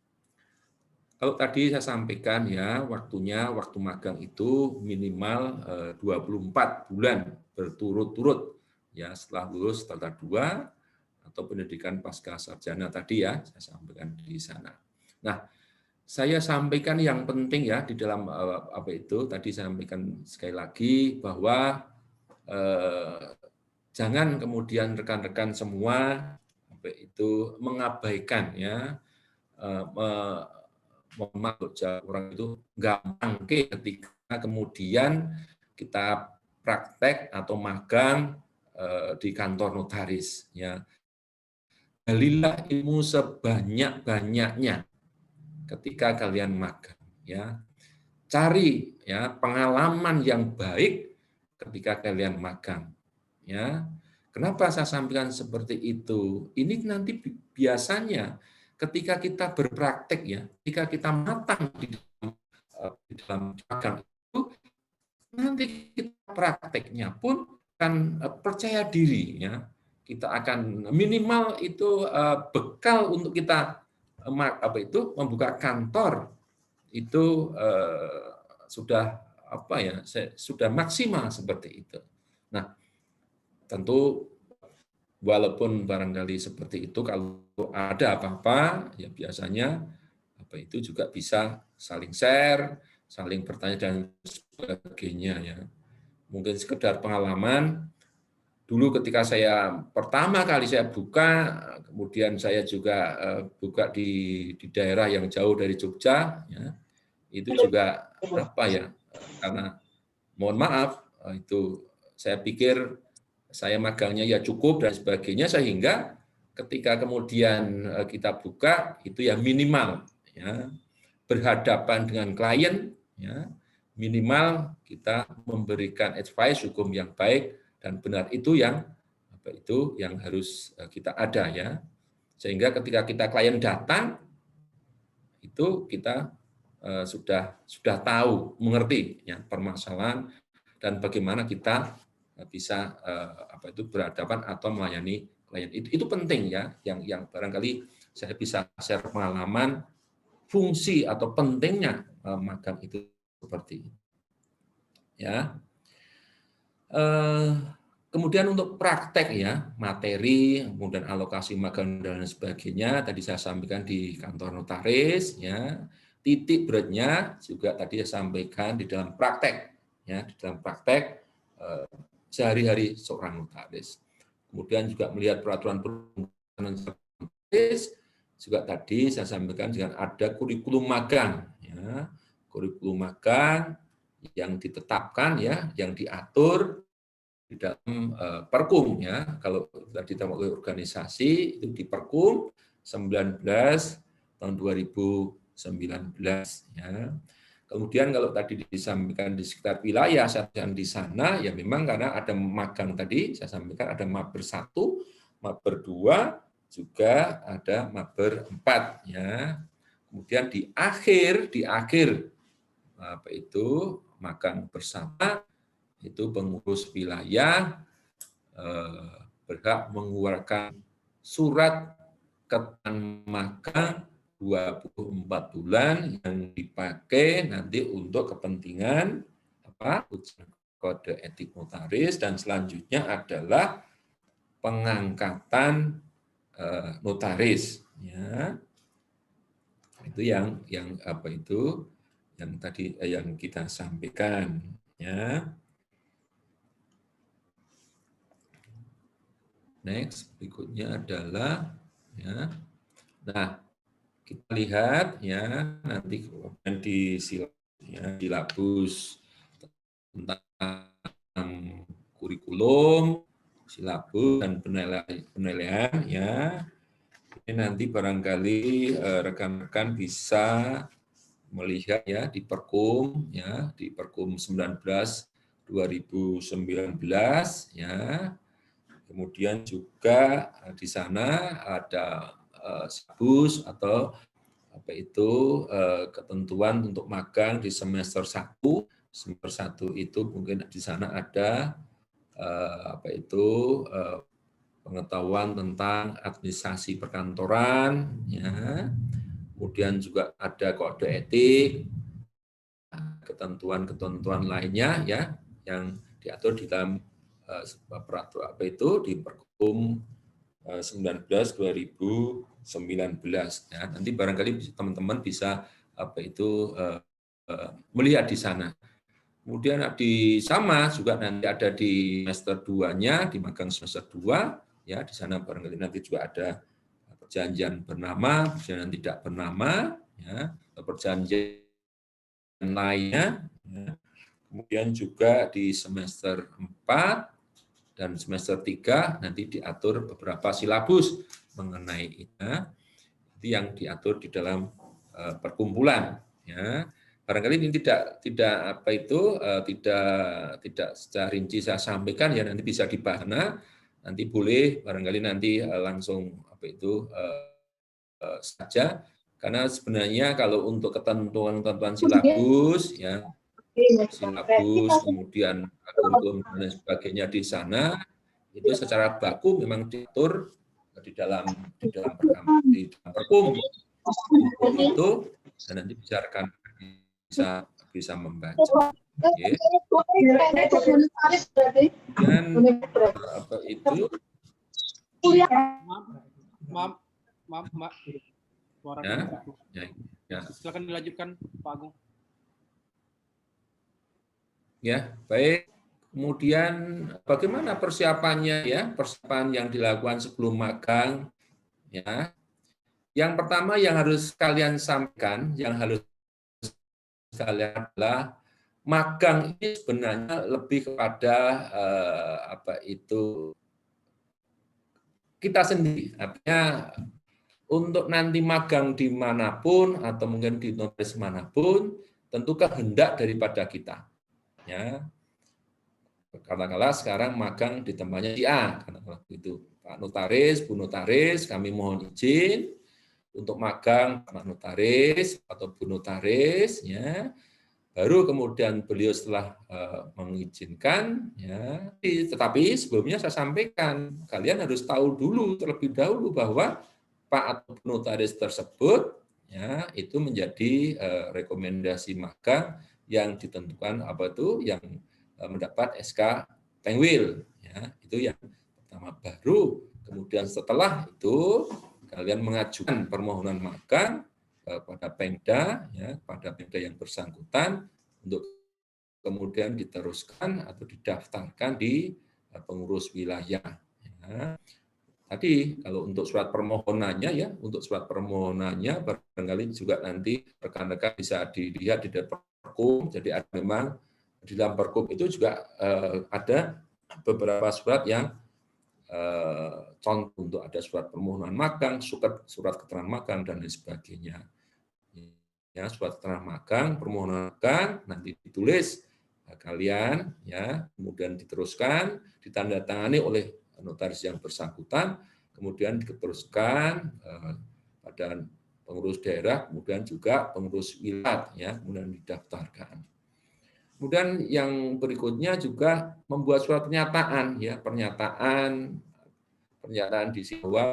kalau tadi saya sampaikan ya, waktu magang itu minimal 24 bulan berturut-turut ya, setelah lulus Starter 2 atau pendidikan pasca sarjana tadi ya, saya sampaikan di sana. Nah, saya sampaikan yang penting ya di dalam apa itu tadi saya sampaikan sekali lagi bahwa jangan kemudian rekan-rekan semua apa itu mengabaikan ya, orang itu gampang ketika kemudian kita praktek atau magang di kantor notaris ya. Galilah ilmu sebanyak-banyaknya ketika kalian magang ya. Cari ya pengalaman yang baik ketika kalian magang ya. Kenapa saya sampaikan seperti itu? Ini nanti biasanya ketika kita berpraktek ya, ketika kita matang di dalam magang itu, nanti kita prakteknya pun akan percaya diri ya. Kita akan minimal itu bekal untuk kita apa itu membuka kantor itu sudah apa ya, sudah maksimal seperti itu. Nah, tentu walaupun barangkali seperti itu, kalau ada apa-apa ya biasanya apa itu juga bisa saling share, saling bertanya dan sebagainya ya. Mungkin sekedar pengalaman dulu ketika saya pertama kali saya buka, kemudian saya juga buka di daerah yang jauh dari Jogja ya. Itu juga apa ya? Karena mohon maaf itu saya pikir saya magangnya ya cukup dan sebagainya, sehingga ketika kemudian kita buka itu ya minimal ya berhadapan dengan klien ya, minimal kita memberikan advice hukum yang baik dan benar, itu yang apa itu yang harus kita ada ya, sehingga ketika kita klien datang itu kita sudah tahu, mengerti ya permasalahan dan bagaimana kita bisa apa itu berhadapan atau melayani klien. Itu penting ya, yang barangkali saya bisa share pengalaman fungsi atau pentingnya magang itu seperti itu. Ya. Kemudian untuk praktek ya, materi, kemudian alokasi magang dan sebagainya tadi saya sampaikan di kantor notaris ya. Titik beratnya juga tadi saya sampaikan di dalam praktek ya, di dalam praktek sehari-hari seorang notaris. Kemudian juga melihat peraturan perundangan notaris, juga tadi saya sampaikan juga ada kurikulum magang ya, kurikulum magang yang ditetapkan ya, yang diatur di dalam Perkum ya. Kalau tadi termasuk organisasi itu di Perkum 19 tahun 2019 ya. Kemudian kalau tadi disampaikan di sekitar wilayah dan di sana ya memang karena ada magang tadi saya sampaikan ada Maber 1, Maber 2, juga ada Maber 4 ya. Kemudian di akhir apa itu magang bersama itu pengurus wilayah berhak mengeluarkan surat keterangan magang 24 bulan yang dipakai nanti untuk kepentingan apa ujian kode etik notaris, dan selanjutnya adalah pengangkatan notaris ya. Itu yang apa itu yang tadi yang kita sampaikan ya. Next, berikutnya adalah ya. Nah, kita lihat ya nanti di silabus tentang kurikulum, silabus dan penilaian ya. Ini nanti barangkali rekan-rekan bisa melihat ya di Perkum ya, di Perkum 19 2019 ya. Kemudian juga di sana ada silabus atau apa itu ketentuan untuk magang di semester 1. Semester 1 itu mungkin di sana ada apa itu pengetahuan tentang administrasi perkantoran, ya. Kemudian juga ada kode etik, ketentuan-ketentuan lainnya ya yang diatur di dalam peraturan di Perkum 19 2019 ya. Nanti barangkali teman-teman bisa melihat di sana. Kemudian di sama juga nanti ada di semester 2-nya, di magang semester 2 ya, di sana barangkali nanti juga ada perjanjian bernama, perjanjian tidak bernama ya, perjanjian lainnya ya. Kemudian juga di semester 4 dan semester 3 nanti diatur beberapa silabus mengenai itu yang diatur di dalam perkumpulan ya. Barangkali ini tidak secara rinci saya sampaikan ya, nanti bisa dibahas nanti boleh barangkali nanti langsung saja, karena sebenarnya kalau untuk ketentuan silabus ya, kemudian kurikulum dan sebagainya di sana itu secara baku memang diatur di dalam perkum itu, dan nanti bisa membaca. Okay. Dan
Maaf.
Ya.
Silakan dilanjutkan, Pak Agung.
Ya, baik. Kemudian bagaimana persiapannya ya? Persiapan yang dilakukan sebelum magang ya. Yang pertama yang harus kalian sampaikan, yang harus kalian adalah magang ini sebenarnya lebih kepada kita sendiri. Artinya untuk nanti magang dimanapun atau mungkin di notaris manapun, tentu kehendak daripada kita. Ya, katakanlah sekarang magang di tempatnya si A, katakanlah itu Pak Notaris, Bu Notaris, kami mohon izin untuk magang Pak Notaris atau Bu Notaris, ya. Baru kemudian beliau setelah mengizinkan, ya. Tetapi sebelumnya saya sampaikan, kalian harus tahu dulu terlebih dahulu bahwa Pak atau Bu Notaris tersebut, ya, itu menjadi rekomendasi magang yang ditentukan yang mendapat SK Pengwil, ya, itu yang pertama. Baru kemudian setelah itu kalian mengajukan permohonan magang kepada Pemda, ya, pada Pemda yang bersangkutan untuk kemudian diteruskan atau didaftarkan di pengurus wilayah. Ya. Tadi kalau untuk surat permohonannya barangkali juga nanti rekan-rekan bisa dilihat di Perkum. Jadi ada memang di dalam Perkum itu juga ada beberapa surat yang contoh untuk ada surat permohonan magang, surat keterangan magang dan lain sebagainya. Ya, surat keterangan magang, permohonan magang nanti ditulis kalian, ya, kemudian diteruskan, ditandatangani oleh notaris yang bersangkutan, kemudian diteruskan pada pengurus daerah, kemudian juga pengurus wilayah, ya, kemudian didaftarkan. Kemudian yang berikutnya juga membuat surat pernyataan, ya, pernyataan di sini bahwa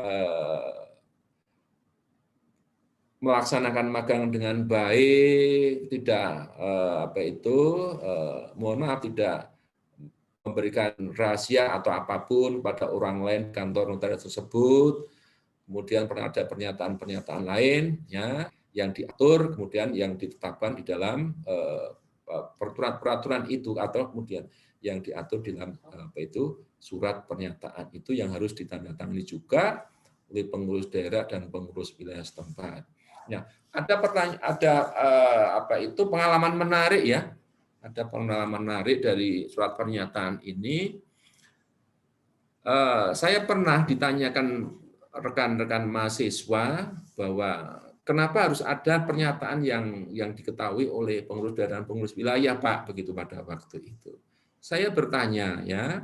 melaksanakan magang dengan baik, tidak tidak memberikan rahasia atau apapun pada orang lain kantor notaris tersebut. Kemudian pernah ada pernyataan-pernyataan lain, ya, yang diatur, kemudian yang ditetapkan di dalam peraturan itu, atau kemudian yang diatur di dalam surat pernyataan itu yang harus ditandatangani juga oleh pengurus daerah dan pengurus wilayah setempat. Ya, pengalaman menarik, ya. Ada pengalaman menarik dari surat pernyataan ini. Saya pernah ditanyakan rekan-rekan mahasiswa bahwa kenapa harus ada pernyataan yang diketahui oleh pengurus daerah dan pengurus wilayah, Pak, begitu pada waktu itu. Saya bertanya, ya,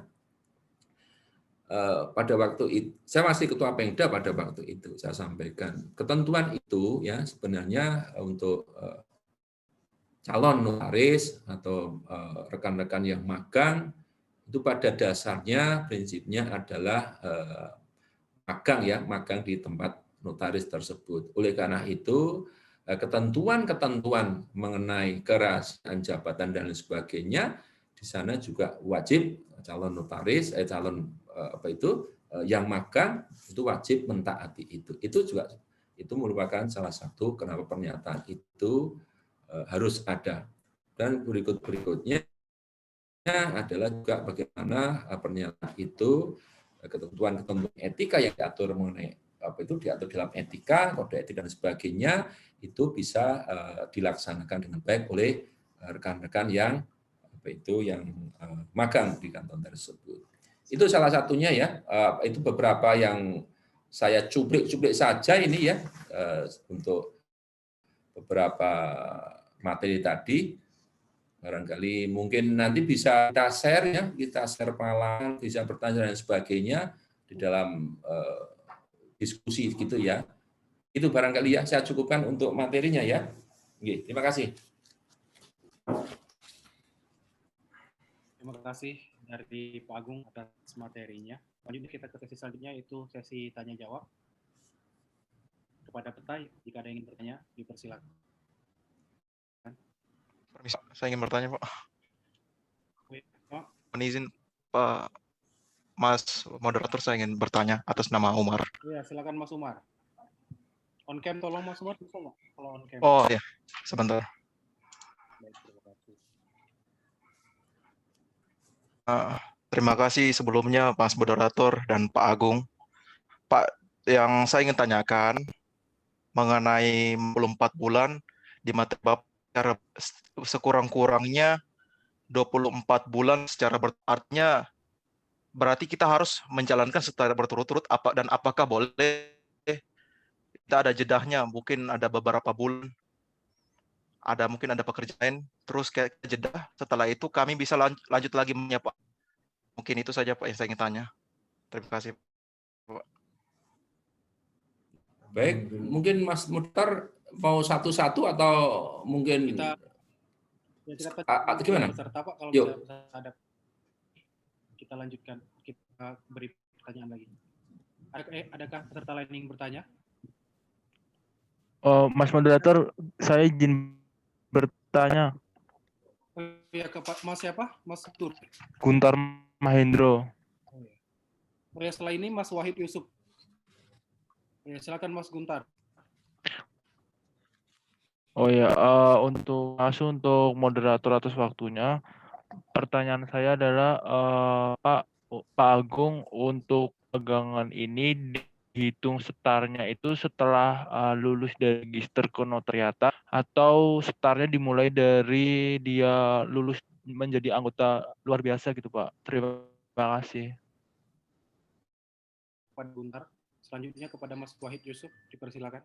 pada waktu itu saya masih ketua Pemda pada waktu itu, saya sampaikan ketentuan itu, ya, sebenarnya untuk calon notaris atau rekan-rekan yang magang itu pada dasarnya prinsipnya adalah magang di tempat notaris tersebut. Oleh karena itu, ketentuan-ketentuan mengenai kerahasiaan jabatan dan lain sebagainya di sana juga wajib calon notaris, yang magang itu wajib mentaati itu. Itu merupakan salah satu kenapa pernyataan itu harus ada. Dan berikutnya adalah juga bagaimana pernyataan itu ketentuan etika yang diatur mengenai diatur dalam etika, kode etik dan sebagainya itu bisa dilaksanakan dengan baik oleh rekan-rekan yang magang di kantor tersebut. Itu salah satunya ya. Itu beberapa yang saya cuplik saja ini ya untuk beberapa materi tadi. Barangkali mungkin nanti bisa kita share ya, kita share pengalaman, bisa bertanya dan sebagainya di dalam diskusi gitu ya. Itu barangkali ya saya cukupkan untuk materinya ya. Oke, terima kasih.
Terima kasih dari Pak Agung atas materinya. Lanjutnya kita ke sesi selanjutnya, yaitu sesi tanya jawab. Kepada peserta, jika ada yang ingin bertanya, dipersilakan.
Permisi, saya ingin bertanya, Pak.
Pak.
Izin, Pak Mas moderator, saya ingin bertanya atas nama Umar.
Iya, silakan Mas Umar. On cam tolong Mas Umar, bisa nggak? Kalau on cam.
Oh ya, sebentar.
Baik, terima kasih.
Terima kasih sebelumnya Mas moderator dan Pak Agung. Pak, yang saya ingin tanyakan mengenai 24 bulan di materi Bapak, sekurang-kurangnya 24 bulan secara artinya berarti kita harus menjalankan secara berturut-turut dan apakah boleh kita ada jedahnya, mungkin ada beberapa bulan, mungkin ada pekerjaan, terus kayak jedah, setelah itu kami bisa lanjut lagi menyapa. Mungkin itu saja Pak yang saya ingin tanya. Terima kasih Pak.
Baik, mungkin Mas Muhtar mau satu-satu atau mungkin
kita
gimana?
Peserta Pak, kalau
Yuk.
bisa ada kita lanjutkan, kita beri pertanyaan lagi. Adakah peserta lain yang ingin bertanya?
Mas moderator, saya izin bertanya.
Ya, ke Mas siapa? Mas Tur.
Guntar Mahendro.
Oh ya, setelah ini Mas Wahid Yusuf. Ya, silakan Mas Guntar.
Oh ya, untuk moderator atas waktunya. Pertanyaan saya adalah Pak Agung, untuk pegangan ini dihitung setarnya itu setelah lulus dari register kenotariatan atau setarnya dimulai dari dia lulus menjadi anggota luar biasa gitu Pak. Terima kasih.
Pak Guntar. Selanjutnya kepada Mas Wahid Yusuf, dipersilakan.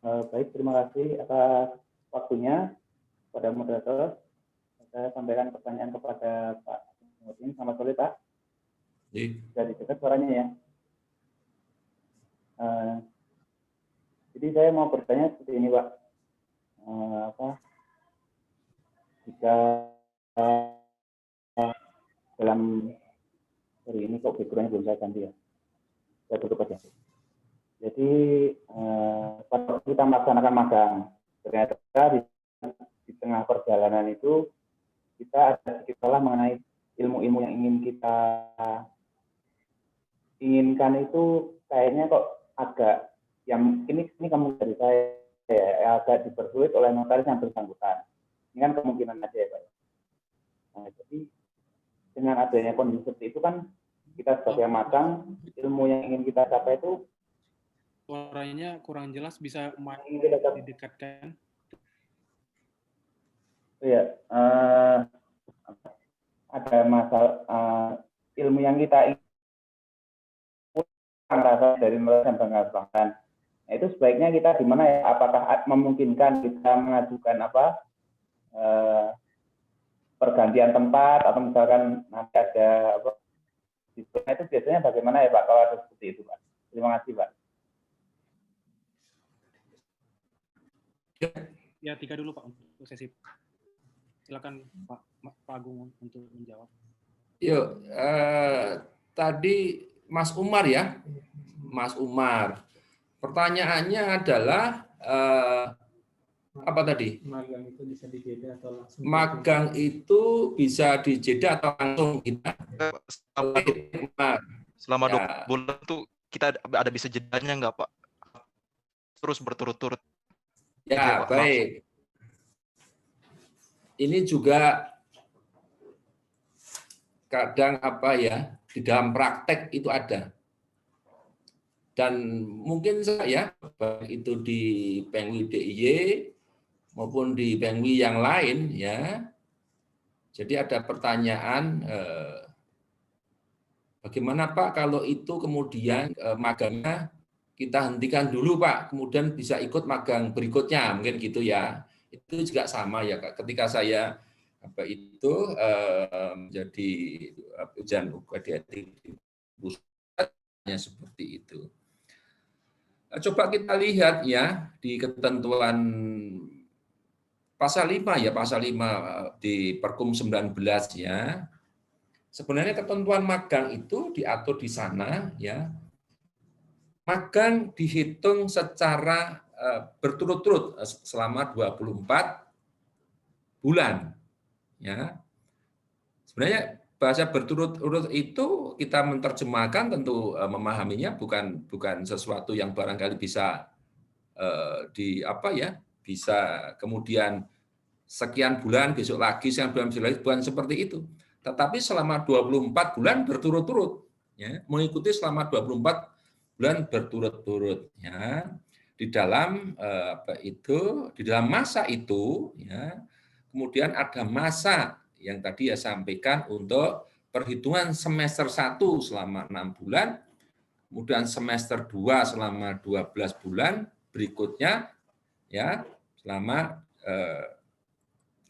Baik, terima kasih atas waktunya pada moderator. Saya sampaikan pertanyaan kepada Pak Mutin. Selamat sore Pak. Sudah didekat suaranya ya. Jadi saya mau bertanya seperti ini Pak. Jika dalam hari ini kok background-nya belum saya ganti ya. Saya tutup aja. Jadi pada kita melaksanakan magang, ternyata di tengah perjalanan itu kita ada sedikit mengenai ilmu-ilmu yang ingin kita inginkan itu kayaknya kok agak yang ini kamu dari saya ya, agak dipersulit oleh notaris yang bersangkutan. Ini kan kemungkinan aja ya Pak. Nah, jadi dengan adanya kondisi seperti itu kan kita sebagai magang, ilmu yang ingin kita capai itu
suaranya kurang jelas, bisa didekatkan.
Ya, ada masalah ilmu yang kita rasa dari dan pengembangan. Nah, itu sebaiknya kita di mana ya? Apakah memungkinkan kita mengajukan pergantian tempat atau misalkan nanti ada Nah, itu biasanya bagaimana ya Pak kalau ada seperti itu Pak? Terima kasih Pak.
Ya, 3 dulu Pak untuk sesi. Silakan Pak Agung untuk menjawab.
Yuk, tadi Mas Umar ya, Mas Umar. Pertanyaannya adalah apa tadi?
Magang itu bisa dijeda atau langsung?
Magang itu bisa dijeda atau langsung kita?
Selama
Ya.
20 bulan tuh kita ada bisa jedanya nggak Pak? Terus berturut-turut.
Ya,
Pak,
baik. Ini juga kadang apa ya, di dalam praktek itu ada. Dan mungkin saya, baik itu di Pengwi DIY maupun di Pengwi yang lain, ya. Jadi ada pertanyaan, bagaimana Pak kalau itu kemudian magangnya kita hentikan dulu Pak, kemudian bisa ikut magang berikutnya, mungkin gitu ya. Itu juga sama ya Kak, ketika saya apa itu menjadi ujian UKD di pusatnya seperti itu. Coba kita lihat ya di ketentuan pasal 5 ya, pasal 5 di Perkum 19 ya. Sebenarnya ketentuan magang itu diatur di sana ya. Magang dihitung secara berturut-turut selama 24 bulan ya. Sebenarnya bahasa berturut-turut itu kita menerjemahkan tentu memahaminya bukan sesuatu yang barangkali bisa bisa kemudian sekian bulan besok lagi sekian bulan besok lagi, bukan seperti itu. Tetapi selama 24 bulan berturut-turut ya, mengikuti selama 24 bulan berturut-turut ya. Di dalam di dalam masa itu ya, kemudian ada masa yang tadi ya sampaikan untuk perhitungan semester 1 selama 6 bulan, kemudian semester 2 selama 12 bulan, berikutnya ya selama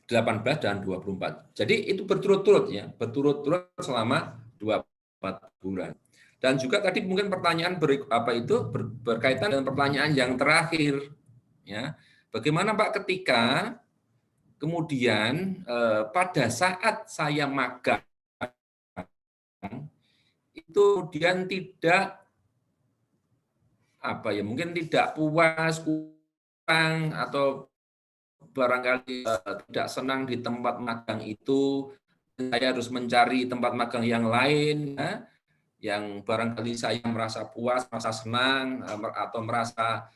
18 dan 24. Jadi itu berturut-turut ya, berturut-turut selama 24 bulan. Dan juga tadi mungkin pertanyaan berkaitan dengan pertanyaan yang terakhir ya. Bagaimana Pak ketika kemudian pada saat saya magang itu kemudian tidak mungkin tidak puas, kurang, atau barangkali tidak senang di tempat magang itu, saya harus mencari tempat magang yang lain ya, yang barangkali saya merasa puas, merasa senang, atau merasa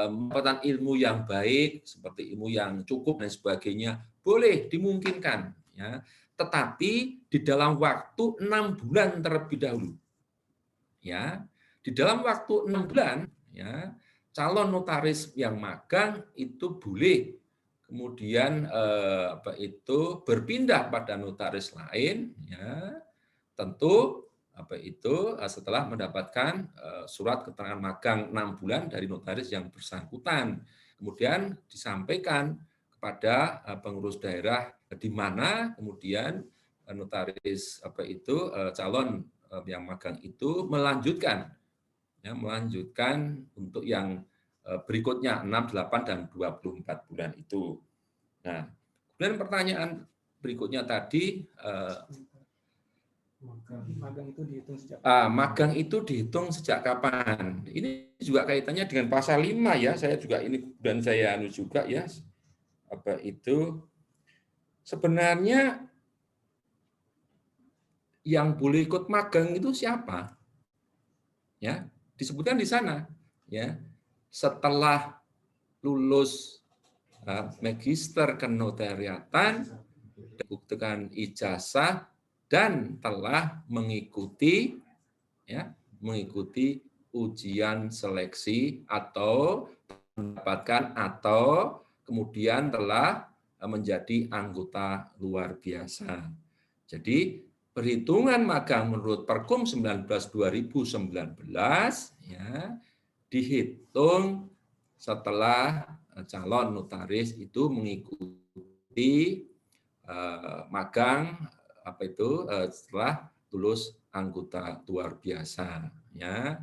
mendapatkan ilmu yang baik, seperti ilmu yang cukup dan sebagainya, boleh dimungkinkan ya. Tetapi di dalam waktu 6 bulan terlebih dahulu. Ya. Di dalam waktu 6 bulan ya, calon notaris yang magang itu boleh kemudian berpindah pada notaris lain ya. Tentu setelah mendapatkan surat keterangan magang 6 bulan dari notaris yang bersangkutan. Kemudian disampaikan kepada pengurus daerah di mana kemudian notaris calon yang magang itu melanjutkan untuk yang berikutnya 6, 8 dan 24 bulan itu. Nah, kemudian pertanyaan berikutnya tadi magang itu dihitung sejak kapan? Ini juga kaitannya dengan pasal 5 ya. Saya juga ini dan saya juga ya. Sebenarnya yang boleh ikut magang itu siapa? Ya, disebutkan di sana ya. Setelah lulus magister kenotariatan, buktikan ijazah dan telah mengikuti ujian seleksi atau mendapatkan atau kemudian telah menjadi anggota luar biasa. Jadi perhitungan magang menurut Perkum 19 2019 ya dihitung setelah calon notaris itu mengikuti magang setelah lulus anggota luar biasa, ya.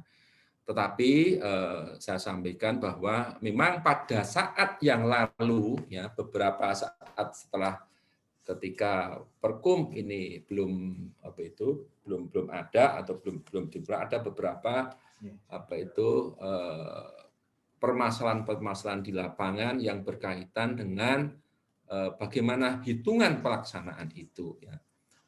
Tetapi saya sampaikan bahwa memang pada saat yang lalu, ya, beberapa saat setelah ketika Perkum ini belum ada atau belum ada beberapa permasalahan-permasalahan di lapangan yang berkaitan dengan bagaimana hitungan pelaksanaan itu, ya.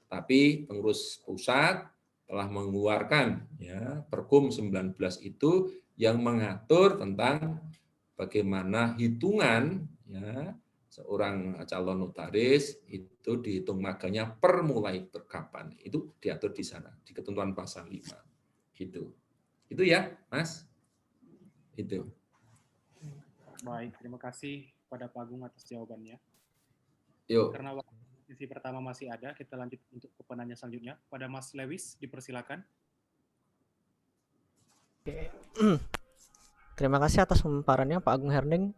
Tapi pengurus pusat telah mengeluarkan, ya, Perkum 19 itu yang mengatur tentang bagaimana hitungan, ya, seorang calon notaris itu dihitung magangnya per mulai kapan. Itu diatur di sana di ketentuan pasal 5. Gitu. Itu ya, Mas. Itu.
Baik, terima kasih pada Pak Agung atas jawabannya.
Yuk.
Karena waktu sesi pertama masih ada, kita lanjut untuk ke penanya selanjutnya. Pada Mas Lewis, dipersilakan.
Oke. Terima kasih atas pemaparannya Pak Agung Herning.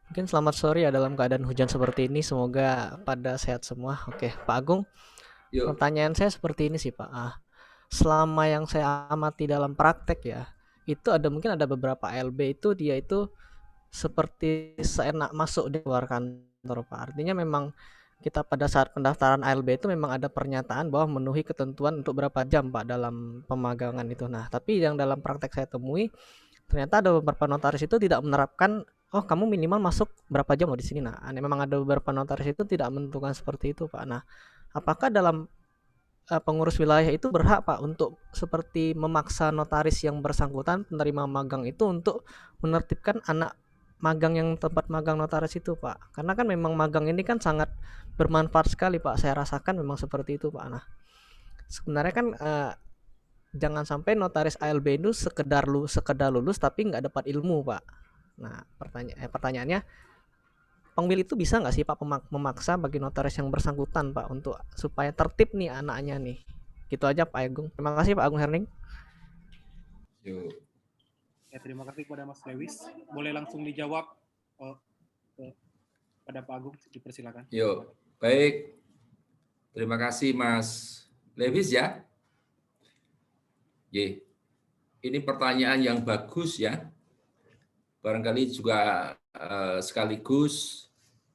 Mungkin selamat sore ya dalam keadaan hujan seperti ini. Semoga pada sehat semua. Oke, Pak Agung.
Yuk.
Pertanyaan saya seperti ini sih Pak. Selama yang saya amati dalam praktek ya, itu mungkin ada beberapa ALB itu dia itu seperti seenak masuk di luar kantor Pak. Artinya memang kita pada saat pendaftaran ALB itu memang ada pernyataan bahwa memenuhi ketentuan untuk berapa jam Pak dalam pemagangan itu. Nah, tapi yang dalam praktek saya temui ternyata ada beberapa notaris itu tidak menerapkan, oh kamu minimal masuk berapa jam di sini. Nah, memang ada beberapa notaris itu tidak menentukan seperti itu Pak. Nah, apakah dalam pengurus wilayah itu berhak Pak untuk seperti memaksa notaris yang bersangkutan penerima magang itu untuk menertibkan anak magang yang tempat magang notaris itu Pak? Karena kan memang magang ini kan sangat bermanfaat sekali Pak. Saya rasakan memang seperti itu Pak. Nah, sebenarnya kan jangan sampai notaris ALB itu sekedar lulus tapi nggak dapat ilmu Pak. Nah, pertanyaannya, pengemil itu bisa nggak sih Pak memaksa bagi notaris yang bersangkutan Pak untuk supaya tertib nih anaknya nih? Gitu aja Pak Agung. Terima kasih Pak Agung Herning.
Yuk.
Ya, terima kasih kepada Mas Lewis. Boleh langsung dijawab pada Pak Agung, dipersilakan.
Yuk, baik. Terima kasih Mas Lewis ya. Ini pertanyaan yang bagus ya. Barangkali juga sekaligus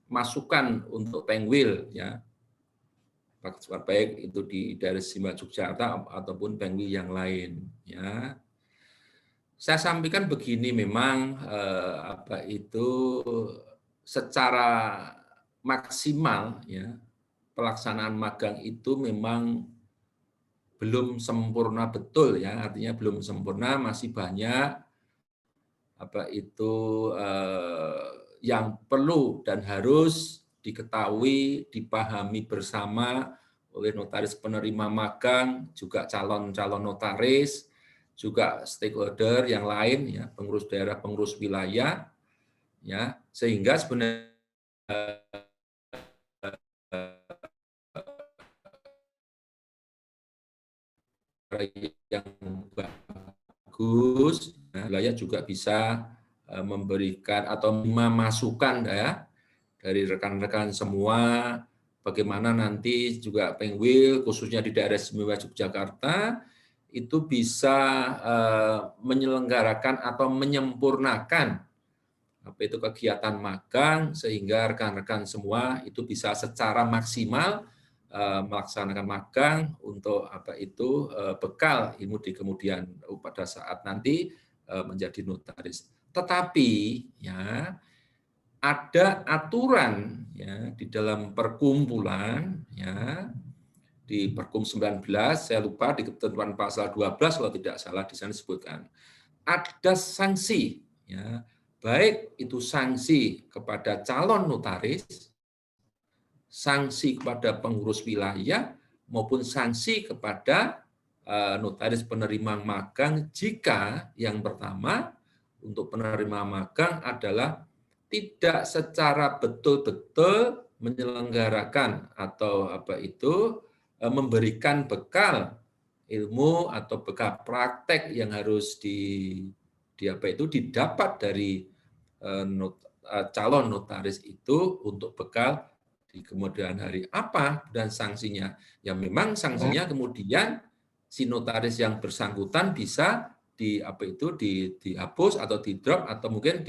masukan untuk Pengwil ya. Baik itu di daerah istimewa Yogyakarta ataupun Pengwil yang lain ya. Saya sampaikan begini, memang secara maksimal ya pelaksanaan magang itu memang belum sempurna betul ya, artinya belum sempurna, masih banyak yang perlu dan harus diketahui, dipahami bersama oleh notaris penerima magang, juga calon-calon notaris, juga stakeholder yang lain ya, pengurus daerah, pengurus wilayah ya, sehingga sebenarnya yang bagus, wilayah juga bisa memberikan atau memasukkan ya dari rekan-rekan semua, bagaimana nanti juga Pengwil khususnya di daerah istimewa Yogyakarta itu bisa menyelenggarakan atau menyempurnakan kegiatan magang sehingga rekan-rekan semua itu bisa secara maksimal melaksanakan magang untuk bekal ilmu di kemudian pada saat nanti menjadi notaris. Tetapi ya ada aturan ya di dalam perkumpulan ya, di Perkum 19, saya lupa di ketentuan pasal 12 kalau tidak salah di sana disebutkan ada sanksi ya, baik itu sanksi kepada calon notaris, sanksi kepada pengurus wilayah maupun sanksi kepada notaris penerima magang jika yang pertama untuk penerima magang adalah tidak secara betul-betul menyelenggarakan atau memberikan bekal ilmu atau bekal praktek yang harus didapat dari calon notaris itu untuk bekal di kemudian hari. Apa dan sanksinya? Ya memang sanksinya kemudian si notaris yang bersangkutan bisa dihapus atau di drop atau mungkin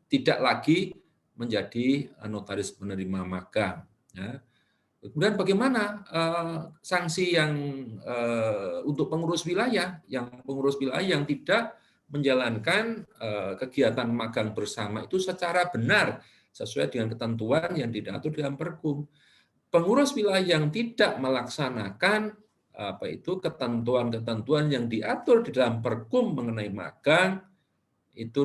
tidak lagi menjadi notaris penerima magang. Ya. Kemudian bagaimana sanksi yang untuk pengurus wilayah yang tidak menjalankan kegiatan magang bersama itu secara benar sesuai dengan ketentuan yang diatur dalam Perkum. Pengurus wilayah yang tidak melaksanakan ketentuan-ketentuan yang diatur di dalam Perkum mengenai magang, itu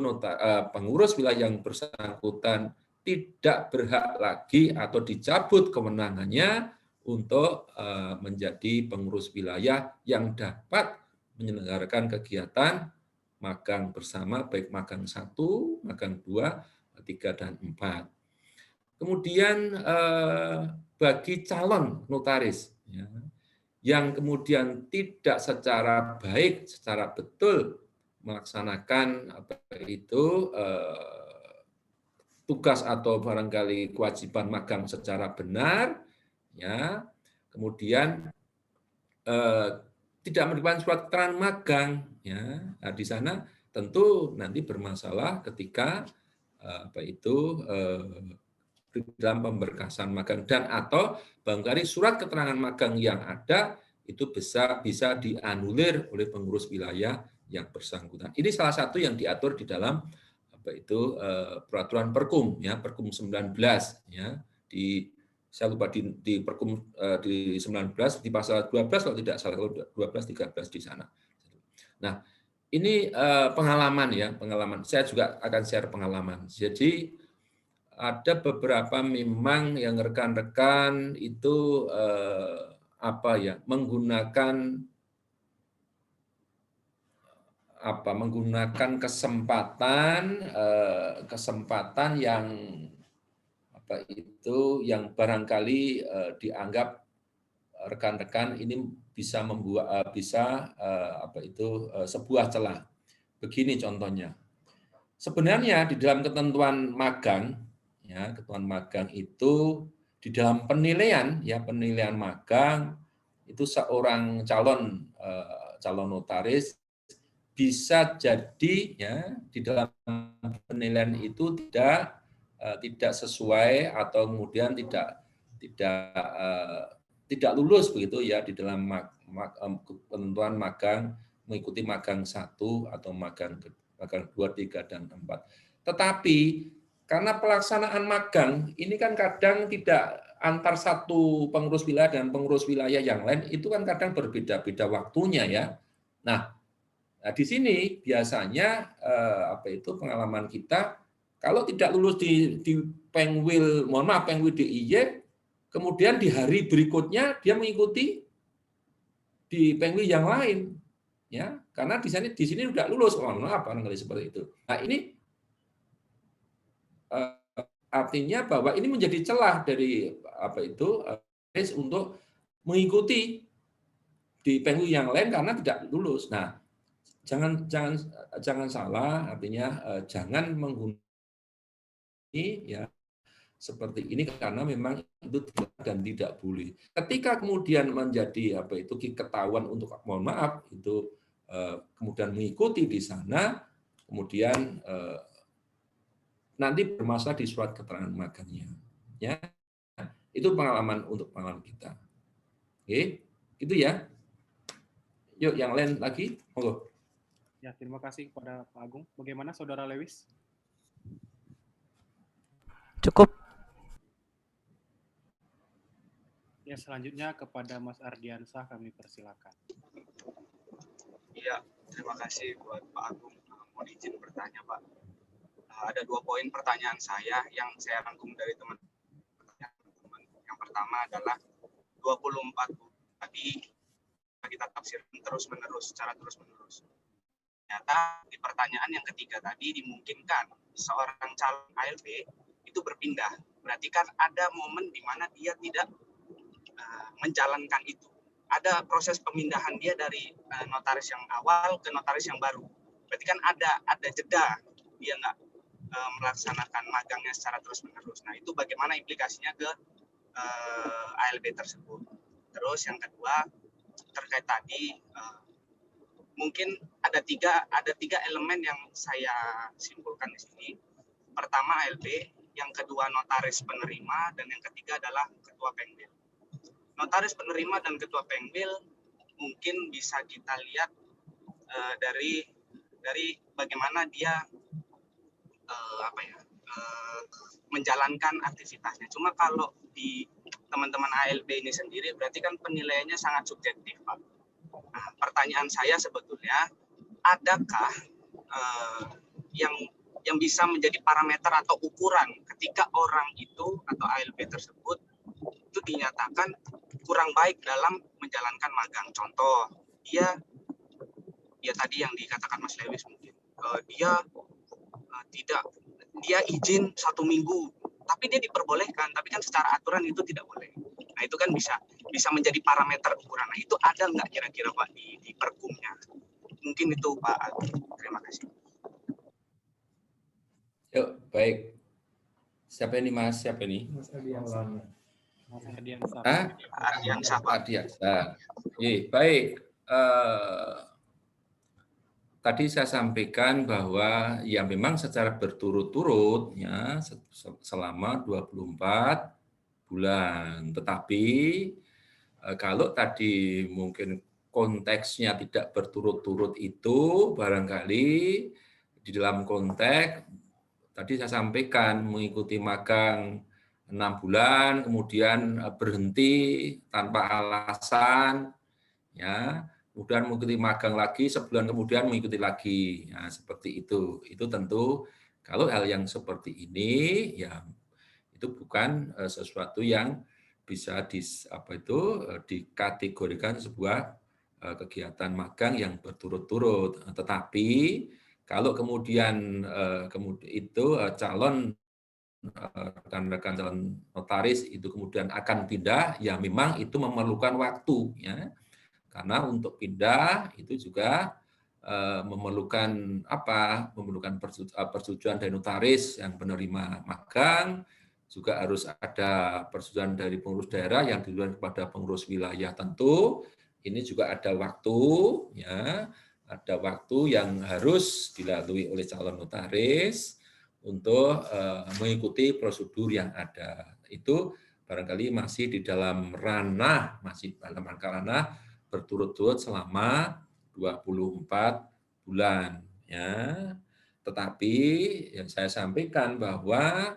pengurus wilayah yang bersangkutan tidak berhak lagi atau dicabut kewenangannya untuk menjadi pengurus wilayah yang dapat menyelenggarakan kegiatan magang bersama, baik magang 1, magang 2, 3, dan 4. Kemudian bagi calon notaris yang kemudian tidak secara baik, secara betul melaksanakan tugas atau barangkali kewajiban magang secara benar, ya, kemudian tidak menerbitkan surat keterangan magang, ya, nah, di sana tentu nanti bermasalah ketika dalam pemberkasan magang dan atau barangkali surat keterangan magang yang ada itu bisa dianulir oleh pengurus wilayah yang bersangkutan. Ini salah satu yang diatur di dalam peraturan Perkum, ya, Perkum 19, ya, saya lupa di Perkum di 19 di pasal 12 kalau tidak salah, 12-13 di sana. Nah, ini pengalaman. Saya juga akan share pengalaman. Jadi ada beberapa memang yang rekan-rekan itu menggunakan kesempatan yang barangkali dianggap rekan-rekan ini bisa membuat sebuah celah. Begini contohnya. Sebenarnya di dalam ketentuan magang, ya, ketentuan magang itu di dalam penilaian magang itu seorang calon notaris bisa jadi, ya, di dalam penilaian itu tidak sesuai atau kemudian tidak lulus begitu, ya, di dalam ketentuan magang, mengikuti magang 1 atau magang 2, 3, dan 4. Tetapi karena pelaksanaan magang ini kan kadang tidak antar satu pengurus wilayah dan pengurus wilayah yang lain, itu kan kadang berbeda-beda waktunya, ya. Nah, di sini biasanya pengalaman kita kalau tidak lulus di Pengwil, Pengwil DIY, kemudian di hari berikutnya dia mengikuti di Pengwil yang lain, ya, karena di sini sudah lulus, barangkali seperti itu. Nah, ini artinya bahwa ini menjadi celah dari untuk mengikuti di Pengwil yang lain karena tidak lulus. Nah, jangan salah, artinya jangan menggunakan ya seperti ini karena memang itu tidak dan tidak boleh. Ketika kemudian menjadi ketahuan untuk kemudian mengikuti di sana, kemudian nanti bermasalah di surat keterangan magangnya, ya. Itu pengalaman kita. Oke, gitu ya. Yuk yang lain lagi, monggo.
Ya, terima kasih kepada Pak Agung. Bagaimana Saudara Lewis?
Cukup.
Ya, selanjutnya kepada Mas Ardiansah kami persilakan.
Iya, terima kasih buat Pak Agung. Mohon izin bertanya, Pak. Ada 2 poin pertanyaan saya yang saya rangkum dari teman-teman. Yang pertama adalah 24 tadi kita tafsirkan secara terus-menerus. Ternyata di pertanyaan yang ketiga tadi dimungkinkan seorang calon ALB itu berpindah. Berarti kan ada momen di mana dia tidak menjalankan itu. Ada proses pemindahan dia dari notaris yang awal ke notaris yang baru. Berarti kan ada jeda, dia nggak melaksanakan magangnya secara terus-menerus. Nah, itu bagaimana implikasinya ke ALB tersebut. Terus yang kedua, terkait tadi, mungkin ada tiga elemen yang saya simpulkan di sini. Pertama ALB, yang kedua notaris penerima, dan yang ketiga adalah ketua pengbil. Notaris penerima dan ketua pengbil mungkin bisa kita lihat dari bagaimana dia menjalankan aktivitasnya. Cuma kalau di teman-teman ALB ini sendiri berarti kan penilaiannya sangat subjektif, Pak. Nah, pertanyaan saya sebetulnya, adakah yang bisa menjadi parameter atau ukuran ketika orang itu atau ALB tersebut itu dinyatakan kurang baik dalam menjalankan magang? Contoh, dia tadi yang dikatakan Mas Lewis mungkin dia izin 1 minggu, tapi dia diperbolehkan, tapi kan secara aturan itu tidak boleh. Nah itu kan bisa menjadi parameter ukuran. Nah itu ada nggak kira-kira Pak di perkumnya? Mungkin itu Pak. Terima kasih.
Yuk, baik. Siapa ini Mas? Siapa ini?
Mas Adiansa.
Mas Adiansa.
Adiansa, Pak.
Adiansa. Baik. Tadi saya sampaikan bahwa ya memang secara berturut-turut ya selama 24 bulan. Tetapi kalau tadi mungkin konteksnya tidak berturut-turut itu barangkali di dalam konteks tadi saya sampaikan mengikuti magang 6 bulan kemudian berhenti tanpa alasan ya. Kemudian mengikuti magang lagi, sebulan kemudian mengikuti lagi. Nah, seperti itu. Itu tentu kalau hal yang seperti ini, ya itu bukan sesuatu yang bisa dikategorikan sebuah kegiatan magang yang berturut-turut. Tetapi kalau kemudian calon rekan-rekan calon notaris itu kemudian akan pindah, ya memang itu memerlukan waktu, ya. Karena untuk pindah itu juga memerlukan persetujuan dari notaris yang penerima magang, juga harus ada persetujuan dari pengurus daerah yang ditujukan kepada pengurus wilayah. Tentu ini juga ada waktu, ya, ada waktu yang harus dilalui oleh calon notaris untuk mengikuti prosedur yang ada. Itu barangkali masih di dalam ranah berturut-turut selama 24 bulan, ya. Tetapi yang saya sampaikan bahwa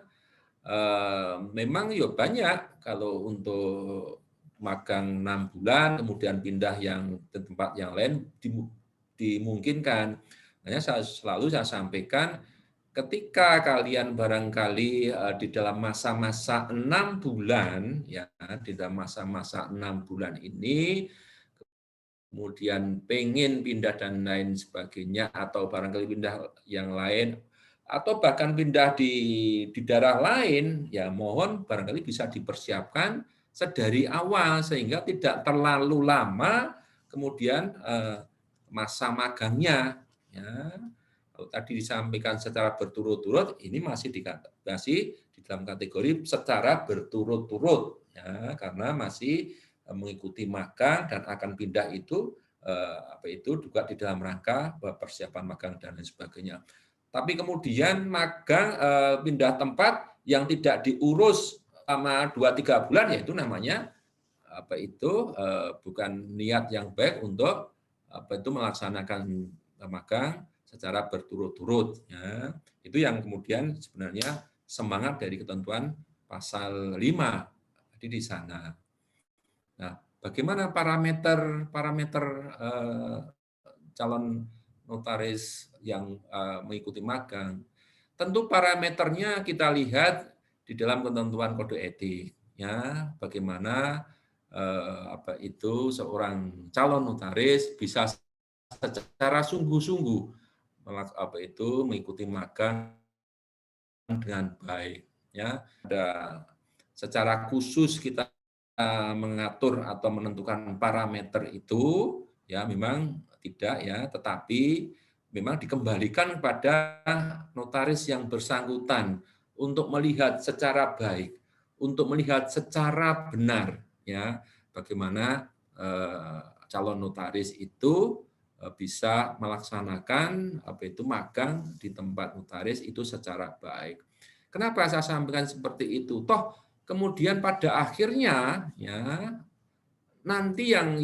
memang ya banyak kalau untuk magang 6 bulan kemudian pindah yang ke tempat yang lain dimungkinkan. Makanya saya sampaikan ketika kalian barangkali di dalam masa-masa 6 bulan, ya, di dalam masa-masa 6 bulan ini kemudian pengen pindah dan lain sebagainya, atau barangkali pindah yang lain, atau bahkan pindah di daerah lain, ya mohon barangkali bisa dipersiapkan sedari awal sehingga tidak terlalu lama kemudian masa magangnya. Ya. Kalau tadi disampaikan secara berturut-turut, ini masih di dalam kategori secara berturut-turut, ya, karena masih mengikuti magang dan akan pindah itu juga di dalam rangka persiapan magang dan lain sebagainya. Tapi kemudian magang pindah tempat yang tidak diurus selama 2-3 bulan, ya itu namanya bukan niat yang baik untuk melaksanakan magang secara berturut-turut, ya. Itu yang kemudian sebenarnya semangat dari ketentuan pasal 5 di sana. Nah, bagaimana parameter calon notaris yang mengikuti magang? Tentu parameternya kita lihat di dalam ketentuan kode etik, ya. Bagaimana seorang calon notaris bisa secara sungguh-sungguh mengikuti magang dengan baik, ya. Ada secara khusus kita mengatur atau menentukan parameter itu, ya memang tidak, ya, tetapi memang dikembalikan kepada notaris yang bersangkutan untuk melihat secara baik, untuk melihat secara benar, ya, bagaimana calon notaris itu bisa melaksanakan magang di tempat notaris itu secara baik. Kenapa saya sampaikan seperti itu? Toh kemudian pada akhirnya ya nanti yang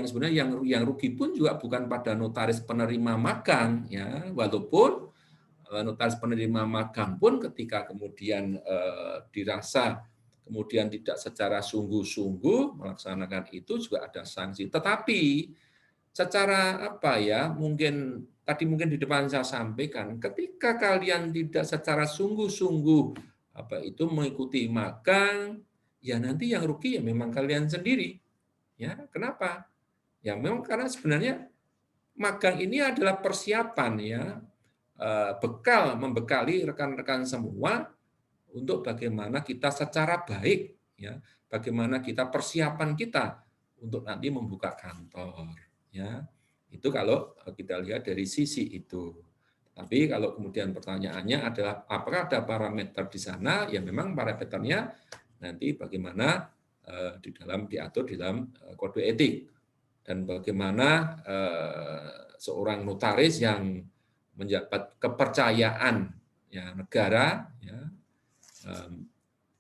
sebenarnya yang rugi pun juga bukan pada notaris penerima magang ya, walaupun notaris penerima magang pun ketika kemudian dirasa kemudian tidak secara sungguh-sungguh melaksanakan itu juga ada sanksi. Tetapi secara mungkin di depan saya sampaikan, ketika kalian tidak secara sungguh-sungguh mengikuti magang, ya nanti yang rugi ya memang kalian sendiri. Ya, kenapa? Ya memang karena sebenarnya magang ini adalah persiapan ya, membekali rekan-rekan semua untuk bagaimana kita secara baik ya, bagaimana kita persiapan kita untuk nanti membuka kantor ya. Itu kalau kita lihat dari sisi itu. Tapi kalau kemudian pertanyaannya adalah apakah ada parameter di sana? Ya memang parameternya nanti bagaimana diatur di dalam kode etik dan bagaimana seorang notaris yang menjabat kepercayaan ya negara ya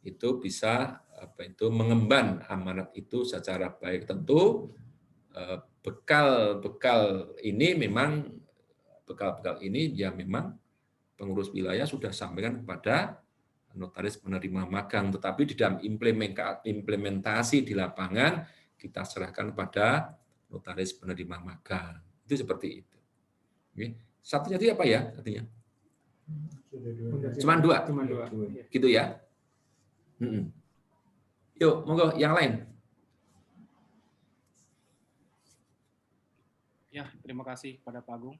itu bisa mengemban amanat itu secara baik. Tentu bekal ini ya memang pengurus wilayah sudah sampaikan kepada notaris penerima magang, tetapi di dalam implementasi di lapangan kita serahkan kepada notaris penerima magang. Itu seperti itu. Oke. Satu jadi apa ya artinya? Cuma dua. Gitu ya. Yuk, monggo yang lain.
Ya, terima kasih kepada Pak Agung.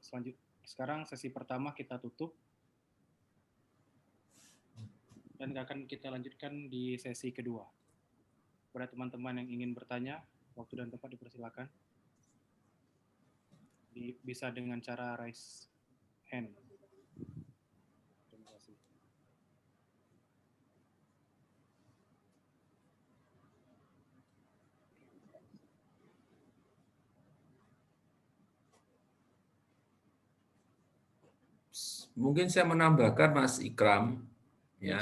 Sekarang sesi pertama kita tutup. Dan akan kita lanjutkan di sesi kedua. Pada teman-teman yang ingin bertanya, waktu dan tempat dipersilakan. Bisa dengan cara raise hand. Terima kasih.
Mungkin saya menambahkan Mas Ikram. Ya.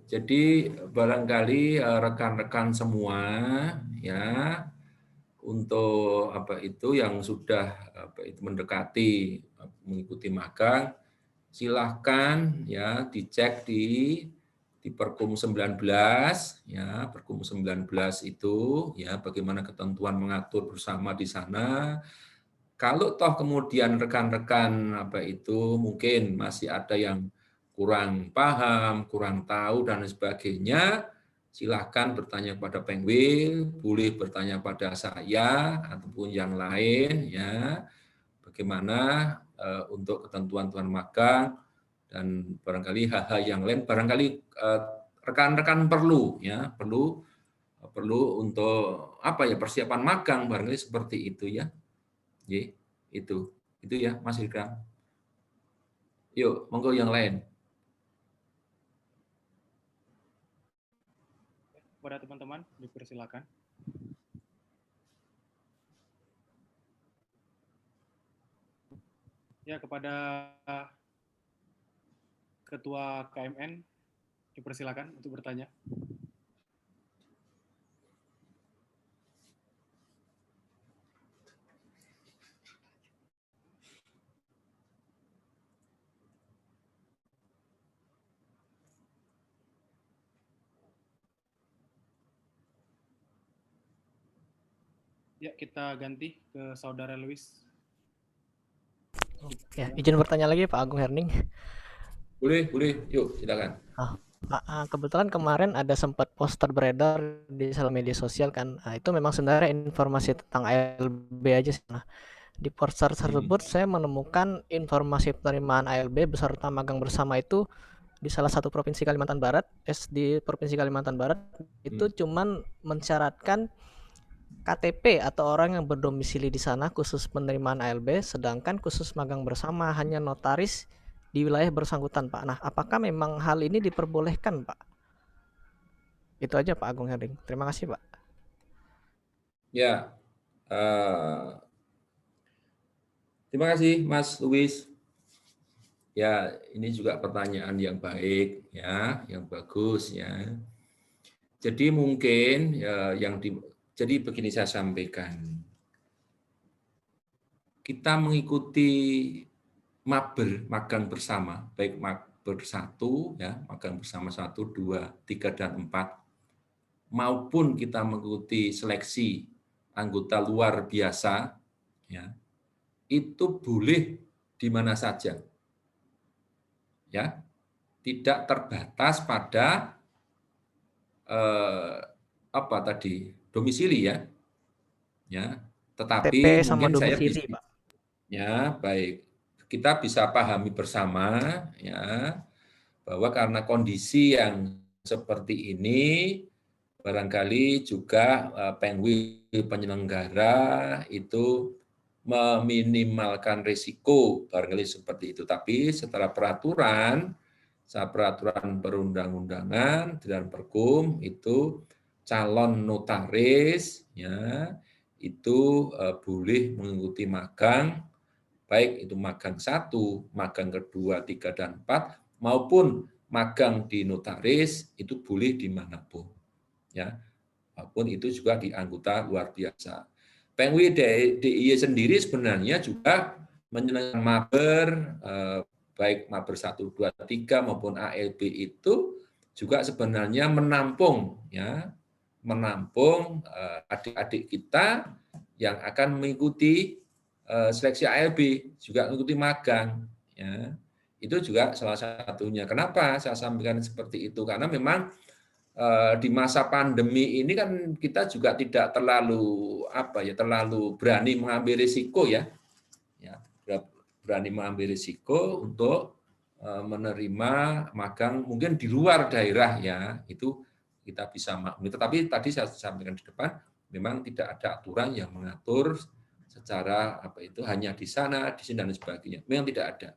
Jadi barangkali rekan-rekan semua ya untuk yang sudah mendekati mengikuti magang, silahkan ya dicek di Perkum 19 ya, Perkum 19 itu ya bagaimana ketentuan mengatur bersama di sana. Kalau toh kemudian rekan-rekan mungkin masih ada yang kurang paham, kurang tahu dan sebagainya, silahkan bertanya kepada Pengwil, boleh bertanya pada saya ataupun yang lain ya. Bagaimana untuk ketentuan magang dan barangkali hal-hal yang lain barangkali rekan-rekan perlu untuk persiapan magang barangkali seperti itu ya. Itu ya Mas Ikram. Yuk, monggo yang lain.
Kepada teman-teman, dipersilakan. Ya, kepada Ketua KMN, dipersilakan untuk bertanya. Ya, kita ganti ke Saudara Luis.
Ya, izin bertanya lagi Pak Agung Herning.
Boleh. Yuk, silakan.
Kebetulan kemarin ada sempat poster beredar di media sosial kan. Itu memang sebenarnya informasi tentang ALB aja sih. Nah, di poster tersebut saya menemukan informasi penerimaan ALB beserta magang bersama itu di salah satu provinsi Kalimantan Barat. Di provinsi Kalimantan Barat itu cuman mensyaratkan KTP atau orang yang berdomisili di sana khusus penerimaan ALB, sedangkan khusus magang bersama hanya notaris di wilayah bersangkutan, Pak. Nah, apakah memang hal ini diperbolehkan, Pak? Itu aja Pak Agung Herning. Terima kasih, Pak.
Ya, terima kasih Mas Luis. Ya, ini juga pertanyaan yang baik, ya, yang bagus, ya. Jadi mungkin jadi begini saya sampaikan, kita mengikuti magang bersama, baik magang 1, ya, magang bersama 1, 2, 3, dan 4, maupun kita mengikuti seleksi anggota luar biasa, ya, itu boleh di mana saja, ya, tidak terbatas pada domisili, ya, tetapi
TP sama
mungkin saya
domisili,
bisa,
Pak.
ya, baik, kita bisa pahami bersama, ya, bahwa karena kondisi yang seperti ini, barangkali juga Penwil penyelenggara itu meminimalkan risiko, barangkali seperti itu. Tapi setelah peraturan perundang-undangan dan Perkum itu calon notaris, ya, itu boleh mengikuti magang, baik itu magang 1, magang kedua, 3, dan 4, maupun magang di notaris itu boleh dimanapun, ya, maupun itu juga di anggota luar biasa. Penwil DIY sendiri sebenarnya juga menyelenggarakan maber, baik maber 1, 2, 3 maupun ALB itu juga sebenarnya menampung, ya, menampung adik-adik kita yang akan mengikuti seleksi ALB, juga mengikuti magang, ya. Itu juga salah satunya. Kenapa saya sampaikan seperti itu? Karena memang di masa pandemi ini kan kita juga tidak terlalu terlalu berani mengambil risiko, ya, berani mengambil risiko untuk menerima magang mungkin di luar daerah, ya, itu kita bisa maklumi. Tetapi tadi saya sampaikan di depan, memang tidak ada aturan yang mengatur secara hanya di sana, di sini, dan sebagainya. Memang tidak ada,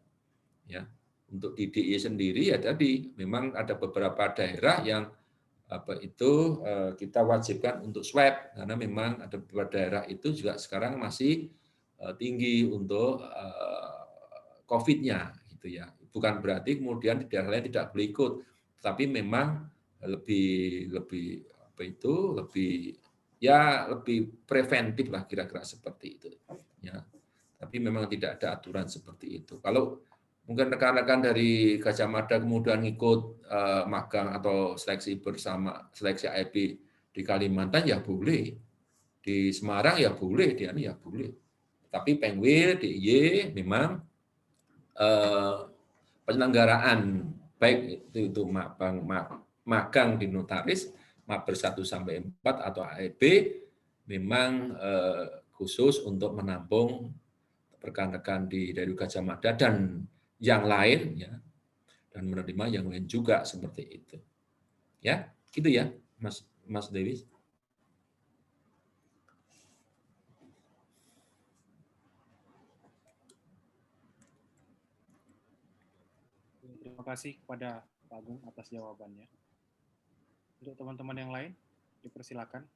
ya. Untuk di DIY sendiri, ya, tadi memang ada beberapa daerah yang kita wajibkan untuk swab, karena memang ada beberapa daerah itu juga sekarang masih tinggi untuk COVID-nya, gitu, ya. Bukan berarti kemudian di daerah lain tidak boleh ikut, tapi memang lebih preventif lah, kira-kira seperti itu, ya. Tapi memang tidak ada aturan seperti itu. Kalau mungkin rekan-rekan dari Gajah Mada kemudian ikut magang atau seleksi bersama, seleksi ALB di Kalimantan, ya boleh. Di Semarang, ya boleh, di ya boleh. Tapi Penwil DIY memang penyelenggaraan baik itu magang di notaris, maber 1 sampai 4 atau ALB memang khusus untuk menampung rekan-rekan dari Gajah Mada dan yang lain, ya, dan menerima yang lain juga seperti itu, ya, gitu, ya, Mas Dewi.
Terima kasih kepada Pak Agung atas jawabannya. Untuk teman-teman yang lain, dipersilakan.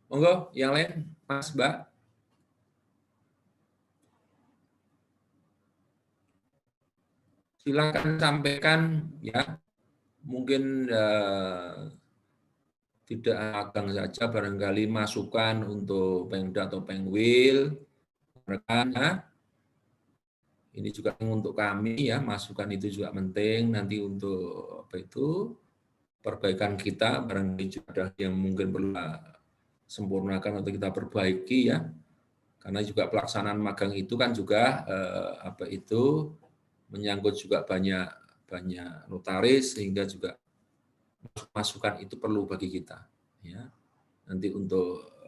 Monggo, yang lain, Mas, Mbak. Silakan sampaikan, ya. Mungkin tidak magang saja, barangkali masukan untuk Pemda atau Penwil, rekan, ya. Ini juga untuk kami, ya, masukan itu juga penting nanti untuk perbaikan kita, barangkali juga ada yang mungkin perlu sempurnakan atau kita perbaiki, ya. Karena juga pelaksanaan magang itu kan juga menyangkut juga banyak notaris, sehingga juga masukan itu perlu bagi kita, ya. Nanti untuk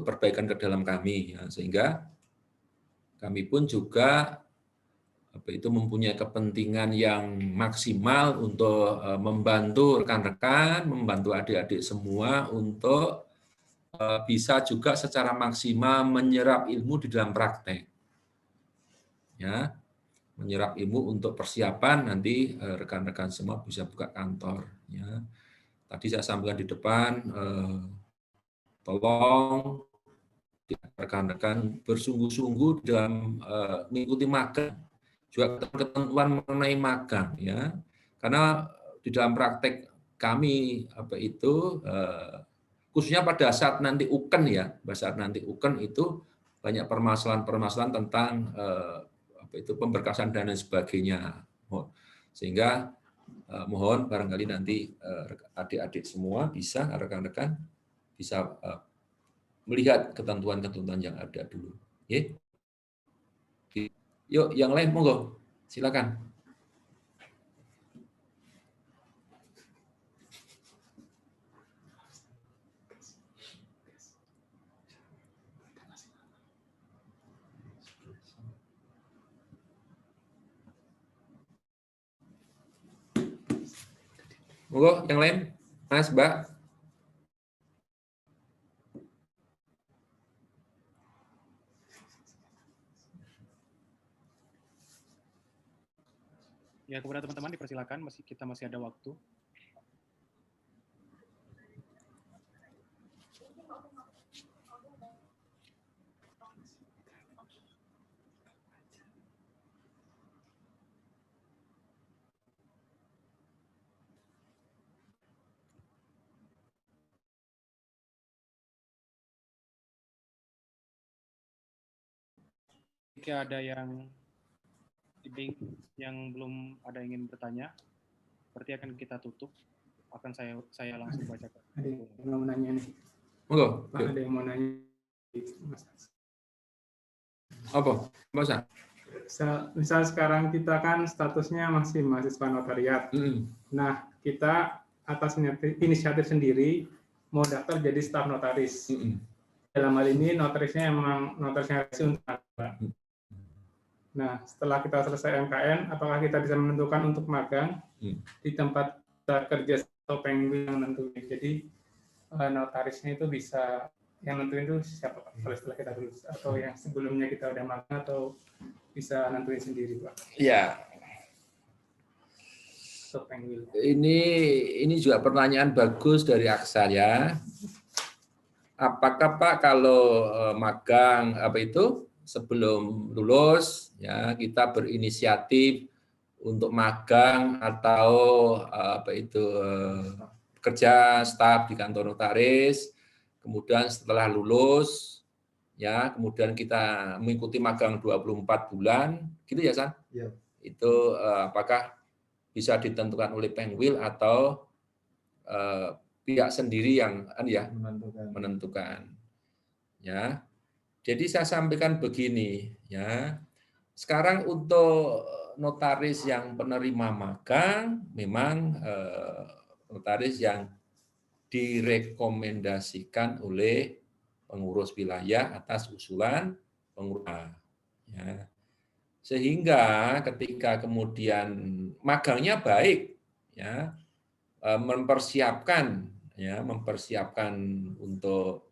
perbaikan ke dalam kami, ya, sehingga kami pun juga itu mempunyai kepentingan yang maksimal untuk membantu rekan-rekan, membantu adik-adik semua untuk bisa juga secara maksimal menyerap ilmu di dalam praktek. Ya, menyerap ilmu untuk persiapan nanti rekan-rekan semua bisa buka kantor. Ya, tadi saya sampaikan di depan, tolong rekan-rekan bersungguh-sungguh dalam mengikuti magang, juga ketentuan mengenai magang, ya, karena di dalam praktek kami khususnya pada saat nanti UKEN ya, pada saat nanti UKEN itu banyak permasalahan-permasalahan tentang pemberkasan dan lain sebagainya, sehingga mohon barangkali nanti adik-adik semua bisa, rekan-rekan bisa melihat ketentuan-ketentuan yang ada dulu. Yuk, yang lain monggo, silakan. Monggo, yang lain, Mas, Mbak.
Ya, kepada teman-teman dipersilakan, kita masih ada waktu. Jika ada yang belum ada yang ingin bertanya, berarti akan kita tutup. Akan saya langsung bacakan.
Ada yang mau nanya nih.
Monggo.
Pak, ada yang mau nanya. Mas.
Apa? Masa?
Misal sekarang kita kan statusnya masih mahasiswa notariat. Nah, kita atas inisiatif sendiri mau daftar jadi staf notaris. Dalam hal ini notarisnya emang notarisnya untuk magang. Nah, setelah kita selesai MKN, apakah kita bisa menentukan untuk magang di tempat kita kerja atau penguin yang nentuin? Jadi notarisnya itu bisa yang nentuin itu siapa Pak? Kalau setelah kita lulus atau yang sebelumnya kita udah magang atau bisa nentuin sendiri Pak?
Ya.
Atau penguin.
Ini juga pertanyaan bagus dari Aksar ya. Apakah Pak kalau magang sebelum lulus ya kita berinisiatif untuk magang atau kerja staf di kantor notaris, kemudian setelah lulus ya kemudian kita mengikuti magang 24 bulan gitu ya San? Ya. Itu apakah bisa ditentukan oleh Penwil atau pihak sendiri yang menentukan ya. Jadi saya sampaikan begini ya. Sekarang untuk notaris yang penerima magang memang notaris yang direkomendasikan oleh pengurus wilayah atas usulan pengurus ya. Sehingga ketika kemudian magangnya baik ya, mempersiapkan untuk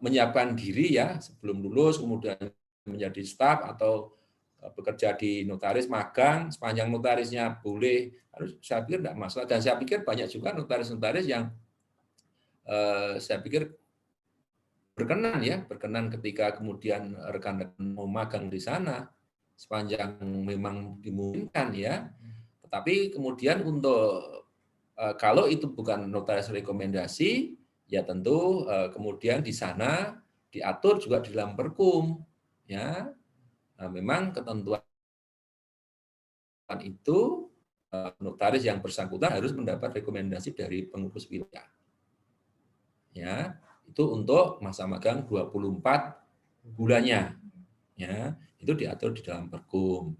menyiapkan diri ya sebelum lulus, kemudian menjadi staf atau bekerja di notaris magang, sepanjang notarisnya boleh, saya pikir tidak masalah. Dan saya pikir banyak juga notaris-notaris yang saya pikir berkenan ketika kemudian rekan-rekan mau magang di sana, sepanjang memang dimungkinkan ya. Tetapi kemudian untuk kalau itu bukan notaris rekomendasi, ya tentu kemudian di sana diatur juga di dalam perkum ya. Nah, memang ketentuan itu notaris yang bersangkutan harus mendapat rekomendasi dari pengurus wilayah. Ya, itu untuk masa magang 24 bulannya. Ya, itu diatur di dalam perkum.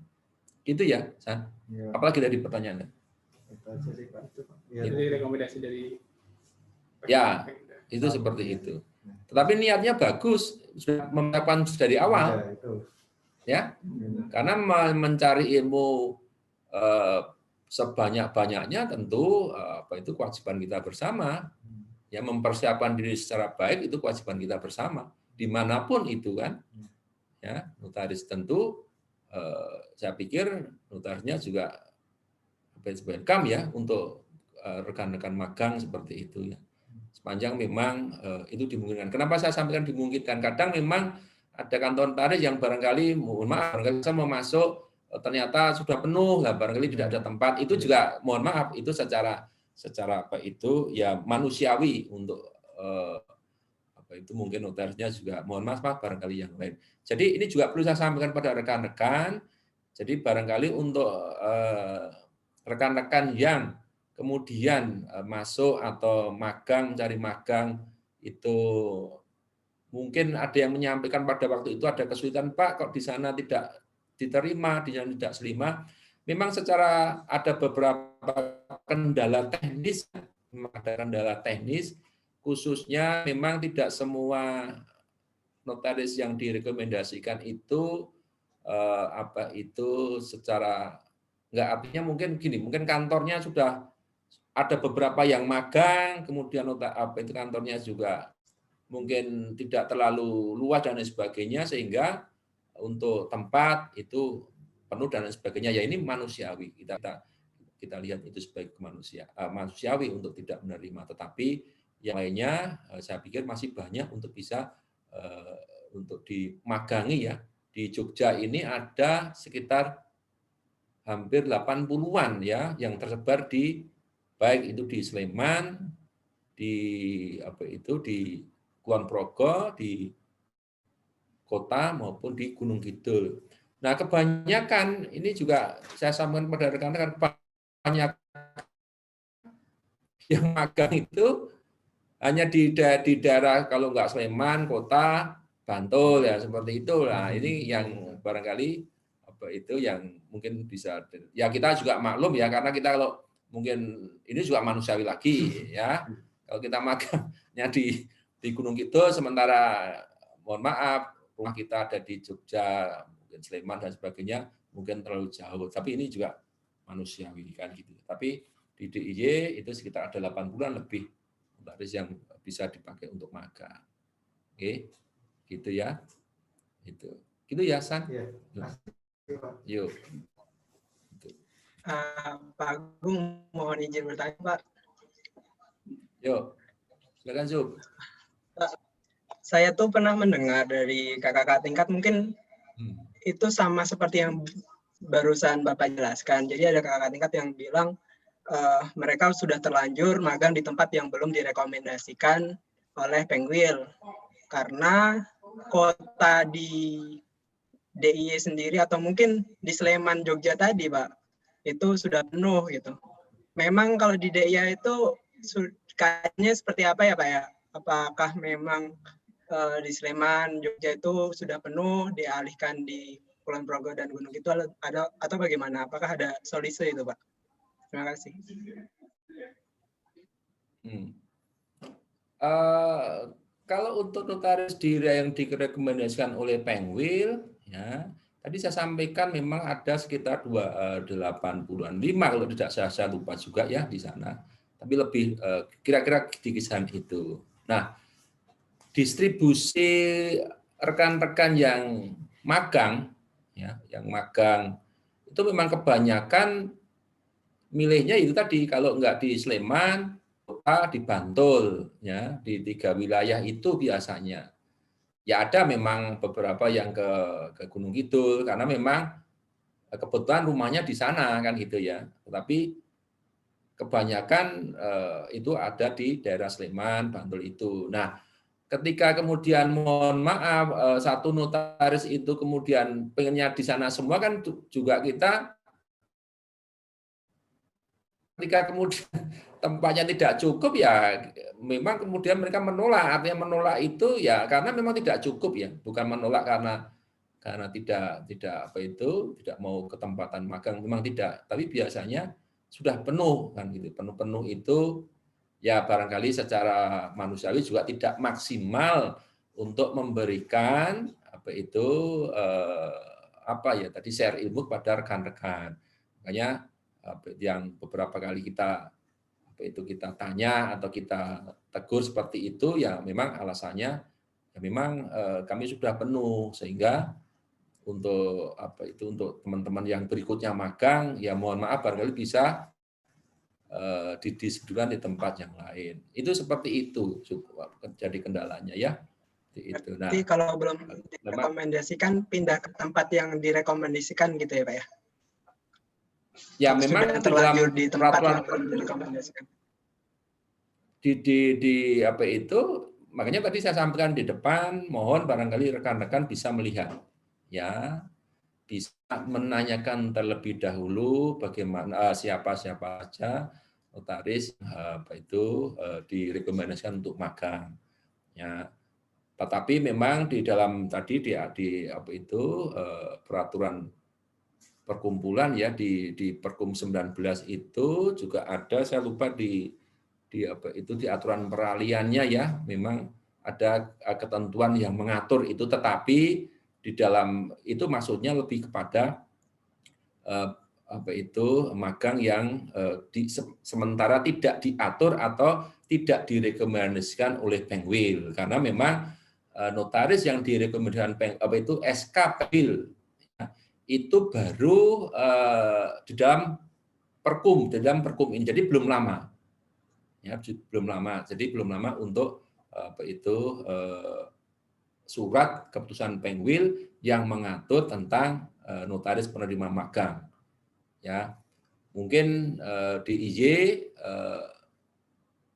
Itu ya, San. Ya. Apalagi dari pertanyaan.
Jadi rekomendasi dari
ya, itu seperti itu. Tetapi niatnya bagus, sudah menetapkan dari awal. ya. Karena mencari ilmu sebanyak-banyaknya tentu itu kewajiban kita bersama. Ya, mempersiapkan diri secara baik itu kewajiban kita bersama dimanapun itu kan. Ya, notaris tentu saya pikir notarisnya juga welcome ya untuk rekan-rekan magang seperti itu ya. Sepanjang memang itu dimungkinkan. Kenapa saya sampaikan dimungkinkan? Kadang memang ada kantor notaris yang barangkali mohon maaf barangkali saya mau masuk ternyata sudah penuh lah, barangkali tidak ada tempat. Itu juga mohon maaf itu secara apa itu ya manusiawi untuk apa itu mungkin notarisnya juga mohon maaf barangkali yang lain. Jadi ini juga perlu saya sampaikan pada rekan-rekan. Jadi barangkali untuk rekan-rekan yang kemudian masuk atau magang, mencari magang itu mungkin ada yang menyampaikan pada waktu itu ada kesulitan, Pak, kok di sana tidak diterima, di sana tidak selima. Memang secara ada beberapa kendala teknis, khususnya memang tidak semua notaris yang direkomendasikan itu apa itu secara enggak, artinya mungkin gini, mungkin kantornya sudah ada beberapa yang magang, kemudian apa itu kantornya juga mungkin tidak terlalu luas dan lain sebagainya, sehingga untuk tempat itu penuh dan lain sebagainya. Ya ini manusiawi, kita lihat itu sebagai manusiawi untuk tidak menerima. Tetapi yang lainnya saya pikir masih banyak untuk bisa untuk dimagangi ya. Di Jogja ini ada sekitar hampir 80-an ya yang tersebar di baik itu di Sleman, di apa itu di Kulon Progo, di kota maupun di Gunung Kidul. Nah, kebanyakan ini juga saya sampaikan pada rekan-rekan, banyak yang magang itu hanya di daerah kalau nggak Sleman, kota, Bantul ya seperti itu. Nah, ini yang barangkali apa itu yang mungkin bisa ya kita juga maklum ya karena kita kalau mungkin ini juga manusiawi lagi ya. Kalau kita magangnya di Gunung Kidul sementara mohon maaf rumah kita ada di Jogja, mungkin Sleman dan sebagainya mungkin terlalu jauh. Tapi ini juga manusiawi kan gitu. Tapi di DIY itu sekitar ada 8 bulan lebih notaris yang bisa dipakai untuk magang. Oke. Gitu ya. Gitu ya San.
Iya.
Yuk.
Pak Agung mohon izin bertanya Pak.
Yuk. Silakan Zub.
Saya tuh pernah mendengar dari kakak-kakak tingkat mungkin itu sama seperti yang barusan Bapak jelaskan. Jadi ada kakak tingkat yang bilang mereka sudah terlanjur magang di tempat yang belum direkomendasikan oleh Pengwil karena kota di DIY sendiri atau mungkin di Sleman Jogja tadi Pak itu sudah penuh gitu. Memang kalau di DIY itu kayaknya seperti apa ya Pak ya? Apakah memang di Sleman Jogja itu sudah penuh dialihkan di Kulon Progo dan Gunung itu ada atau bagaimana? Apakah ada solusi itu Pak? Terima kasih.
Kalau untuk notaris diri yang direkomendasikan oleh Pengwil, ya tadi saya sampaikan memang ada sekitar 80-an, 5 kalau tidak saya lupa juga ya di sana, tapi lebih kira-kira di kisaran itu. Nah, distribusi rekan-rekan yang magang, ya, yang magang itu memang kebanyakan milihnya itu tadi kalau enggak di Sleman, kota di Bantul, ya di 3 wilayah itu biasanya. Ya ada memang beberapa yang ke Gunung Kidul karena memang kebetulan rumahnya di sana kan gitu ya. Tetapi kebanyakan itu ada di daerah Sleman, Bantul itu. Nah, ketika kemudian mohon maaf satu notaris itu kemudian pengennya di sana semua kan juga kita ketika kemudian tempatnya tidak cukup ya memang kemudian mereka menolak. Artinya menolak itu ya karena memang tidak cukup ya, bukan menolak karena tidak apa itu tidak mau ketempatan magang, memang tidak, tapi biasanya sudah penuh kan gitu. Penuh itu ya barangkali secara manusiawi juga tidak maksimal untuk memberikan apa itu tadi share ilmu kepada rekan-rekan. Makanya yang beberapa kali kita tanya atau kita tegur seperti itu, ya memang alasannya ya memang kami sudah penuh, sehingga untuk untuk teman-teman yang berikutnya magang, ya mohon maaf barangkali bisa didiskusikan di tempat yang lain. Itu seperti itu jadi kendalanya ya. Itu. Nah,
jadi kalau belum direkomendasikan pindah ke tempat yang direkomendasikan gitu ya Pak ya?
Ya memang
sudah terlanjur di tempat
peraturan
yang belum direkomendasikan.
Makanya tadi saya sampaikan di depan, mohon barangkali rekan-rekan bisa melihat, ya, bisa menanyakan terlebih dahulu bagaimana siapa saja notaris direkomendasikan untuk magang, ya. Tetapi memang di dalam tadi peraturan perkumpulan ya di Perkum 19 itu juga ada, saya lupa di aturan peraliannya ya, memang ada ketentuan yang mengatur itu, tetapi di dalam itu maksudnya lebih kepada magang yang sementara tidak diatur atau tidak direkomendasikan oleh Pengwil, karena memang notaris yang direkomendasikan SK Pengwil itu baru di dalam perkum ini, jadi belum lama ya, jadi belum lama untuk surat keputusan Pengwil yang mengatur tentang notaris penerima magang, ya. Mungkin DIY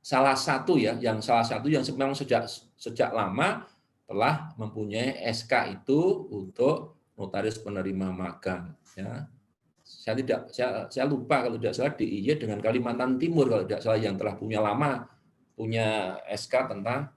salah satu yang memang sejak lama telah mempunyai SK itu untuk notaris penerima magang, ya. Saya lupa kalau tidak salah DIY dengan Kalimantan Timur kalau tidak salah yang telah punya SK tentang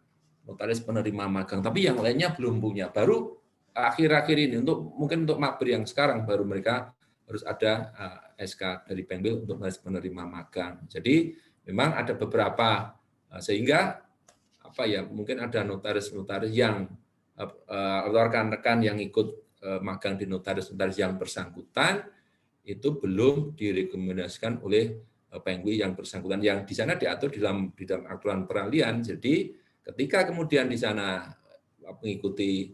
notaris penerima magang, tapi yang lainnya belum punya. Baru akhir-akhir ini mungkin untuk Mabri yang sekarang baru mereka harus ada SK dari Pengwil untuk notaris penerima magang. Jadi memang ada beberapa, sehingga mungkin ada notaris-notaris yang rekan-rekan yang ikut magang di notaris-notaris yang bersangkutan itu belum direkomendasikan oleh Pengwil yang bersangkutan, yang di sana diatur di dalam aturan peralihan. Jadi ketika kemudian di sana mengikuti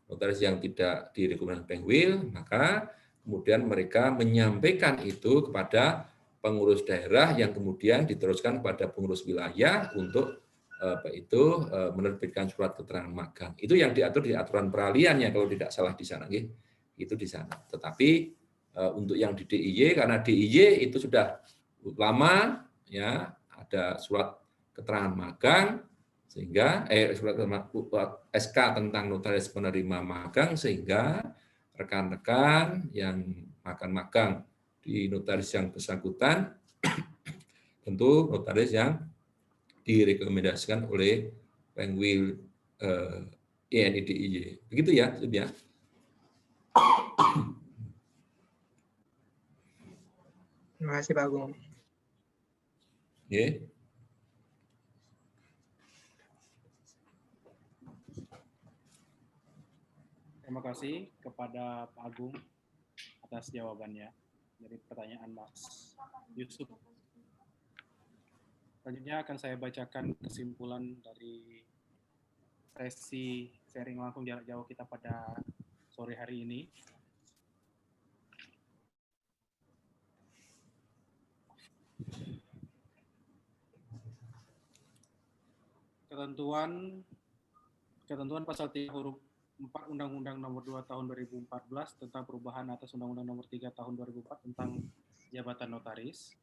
notaris yang tidak direkomendasikan Pengwil, maka kemudian mereka menyampaikan itu kepada pengurus daerah yang kemudian diteruskan kepada pengurus wilayah untuk menerbitkan surat keterangan magang. Itu yang diatur di aturan peralihannya kalau tidak salah di sana, itu di sana. Tetapi untuk yang di DIY, karena DIY itu sudah lama ya ada surat keterangan magang, sehingga surat SK tentang notaris penerima magang, sehingga rekan-rekan yang akan magang di notaris yang bersangkutan tentu notaris yang direkomendasikan oleh Pengwil INI DIY. Begitu ya, Subya.
Terima kasih Pak Agung.
Yeah.
Terima kasih kepada Pak Agung atas jawabannya dari pertanyaan Mas Yusuf. Selanjutnya akan saya bacakan kesimpulan dari sesi sharing langsung jarak jauh kita pada sore hari ini. Ketentuan pasal 3 huruf 4 Undang-Undang Nomor 2 Tahun 2014 tentang perubahan atas Undang-Undang Nomor 3 Tahun 2004 tentang jabatan notaris.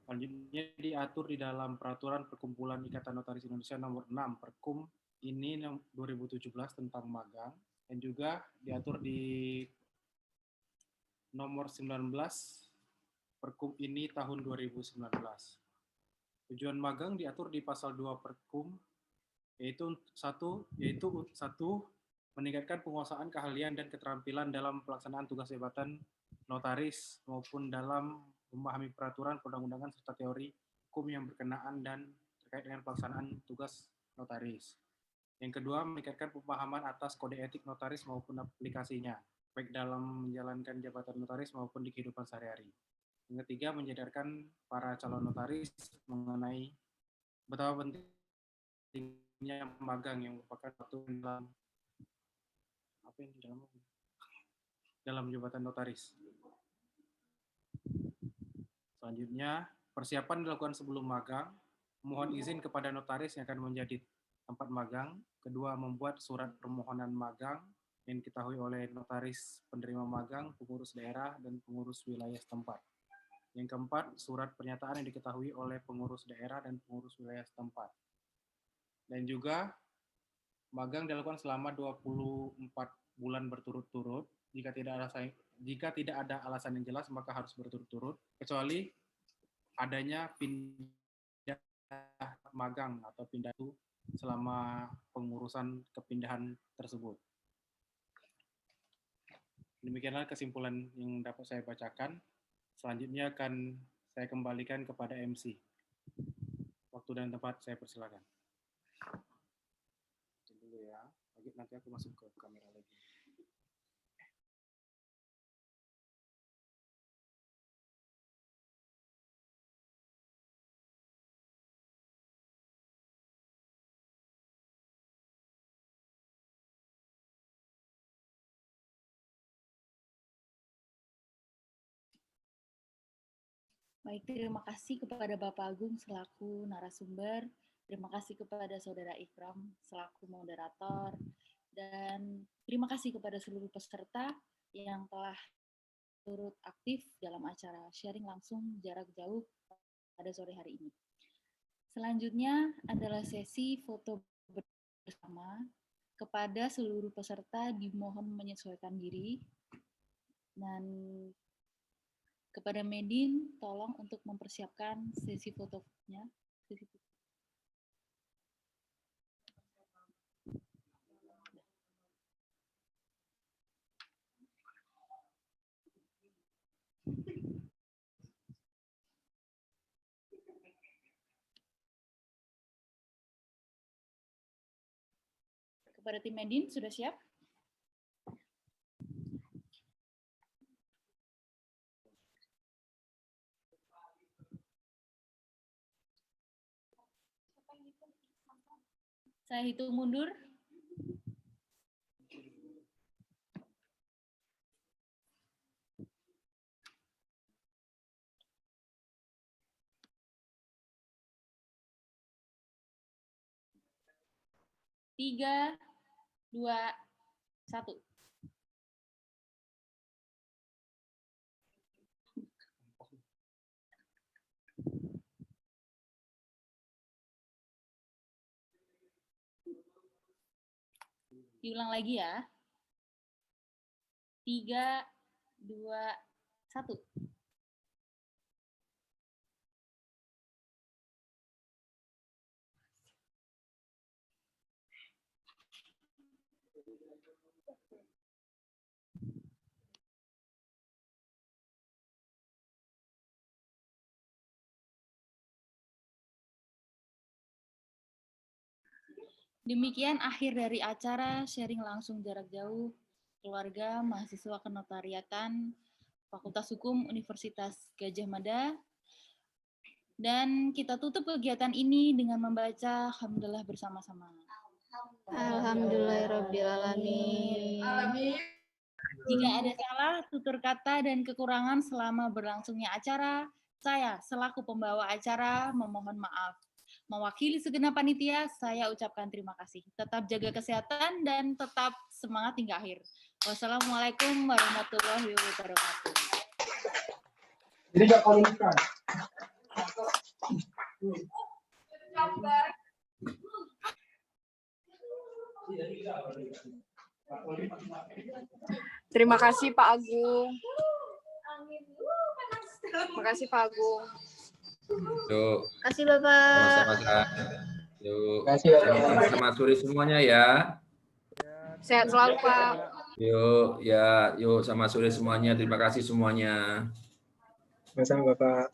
Selanjutnya diatur di dalam Peraturan Perkumpulan Ikatan Notaris Indonesia Nomor 6 Perkum ini 2017 tentang magang, dan juga diatur di Nomor 19 Perkum ini tahun 2019. Tujuan magang diatur di pasal 2 Perkum, yaitu satu, meningkatkan penguasaan keahlian dan keterampilan dalam pelaksanaan tugas jabatan notaris maupun dalam memahami peraturan perundang-undangan serta teori hukum yang berkenaan dan terkait dengan pelaksanaan tugas notaris. Yang kedua, meningkatkan pemahaman atas kode etik notaris maupun aplikasinya. baik dalam menjalankan jabatan notaris maupun di kehidupan sehari-hari. Yang ketiga, menyadarkan para calon notaris mengenai betapa pentingnya magang yang merupakan satu dalam jabatan notaris. Selanjutnya, persiapan dilakukan sebelum magang. Mohon izin kepada notaris yang akan menjadi tempat magang. Kedua, membuat surat permohonan magang yang diketahui oleh notaris penerima magang, pengurus daerah, dan pengurus wilayah setempat. Yang keempat, surat pernyataan yang diketahui oleh pengurus daerah dan pengurus wilayah setempat. Dan juga, magang dilakukan selama 24 bulan berturut-turut. Jika tidak ada alasan yang jelas, maka harus berturut-turut, kecuali adanya pindah magang atau pindah itu selama pengurusan kepindahan tersebut. Demikianlah kesimpulan yang dapat saya bacakan. Selanjutnya akan saya kembalikan kepada MC. Waktu dan tempat saya persilakan. Dulu ya, nanti aku masuk ke kamera lagi.
Baik, terima kasih kepada Bapak Agung selaku narasumber. Terima kasih kepada Saudara Ikram selaku moderator. Dan terima kasih kepada seluruh peserta yang telah turut aktif dalam acara sharing langsung jarak jauh pada sore hari ini. Selanjutnya adalah sesi foto bersama. Kepada seluruh peserta dimohon menyesuaikan diri. Dan kepada Medin, tolong untuk mempersiapkan sesi fotonya. Kepada tim Medin, sudah siap? Saya hitung mundur. 3, 2, 1. Diulang lagi ya. 3, 2, 1. Demikian akhir dari acara sharing langsung jarak jauh keluarga mahasiswa kenotariatan Fakultas Hukum Universitas Gadjah Mada. Dan kita tutup kegiatan ini dengan membaca Alhamdulillah bersama-sama.
Alhamdulillahirrabbilalamin.
Jika ada salah, tutur kata, dan kekurangan selama berlangsungnya acara, saya selaku pembawa acara memohon maaf. Mewakili segenap panitia, saya ucapkan terima kasih. Tetap jaga kesehatan dan tetap semangat hingga akhir. Wassalamualaikum warahmatullahi wabarakatuh.
Jadi nggak komunikan.
Terima kasih Pak Agung. Terima kasih Pak Agung.
Yuk.
Kasih Bapak.
Sama-sama. Yuk.
Kasih, Bapak.
Selamat sore semuanya ya.
Sehat selalu Pak.
Yuk, ya, yuk sama sore semuanya. Terima kasih semuanya.
Sama-sama Bapak.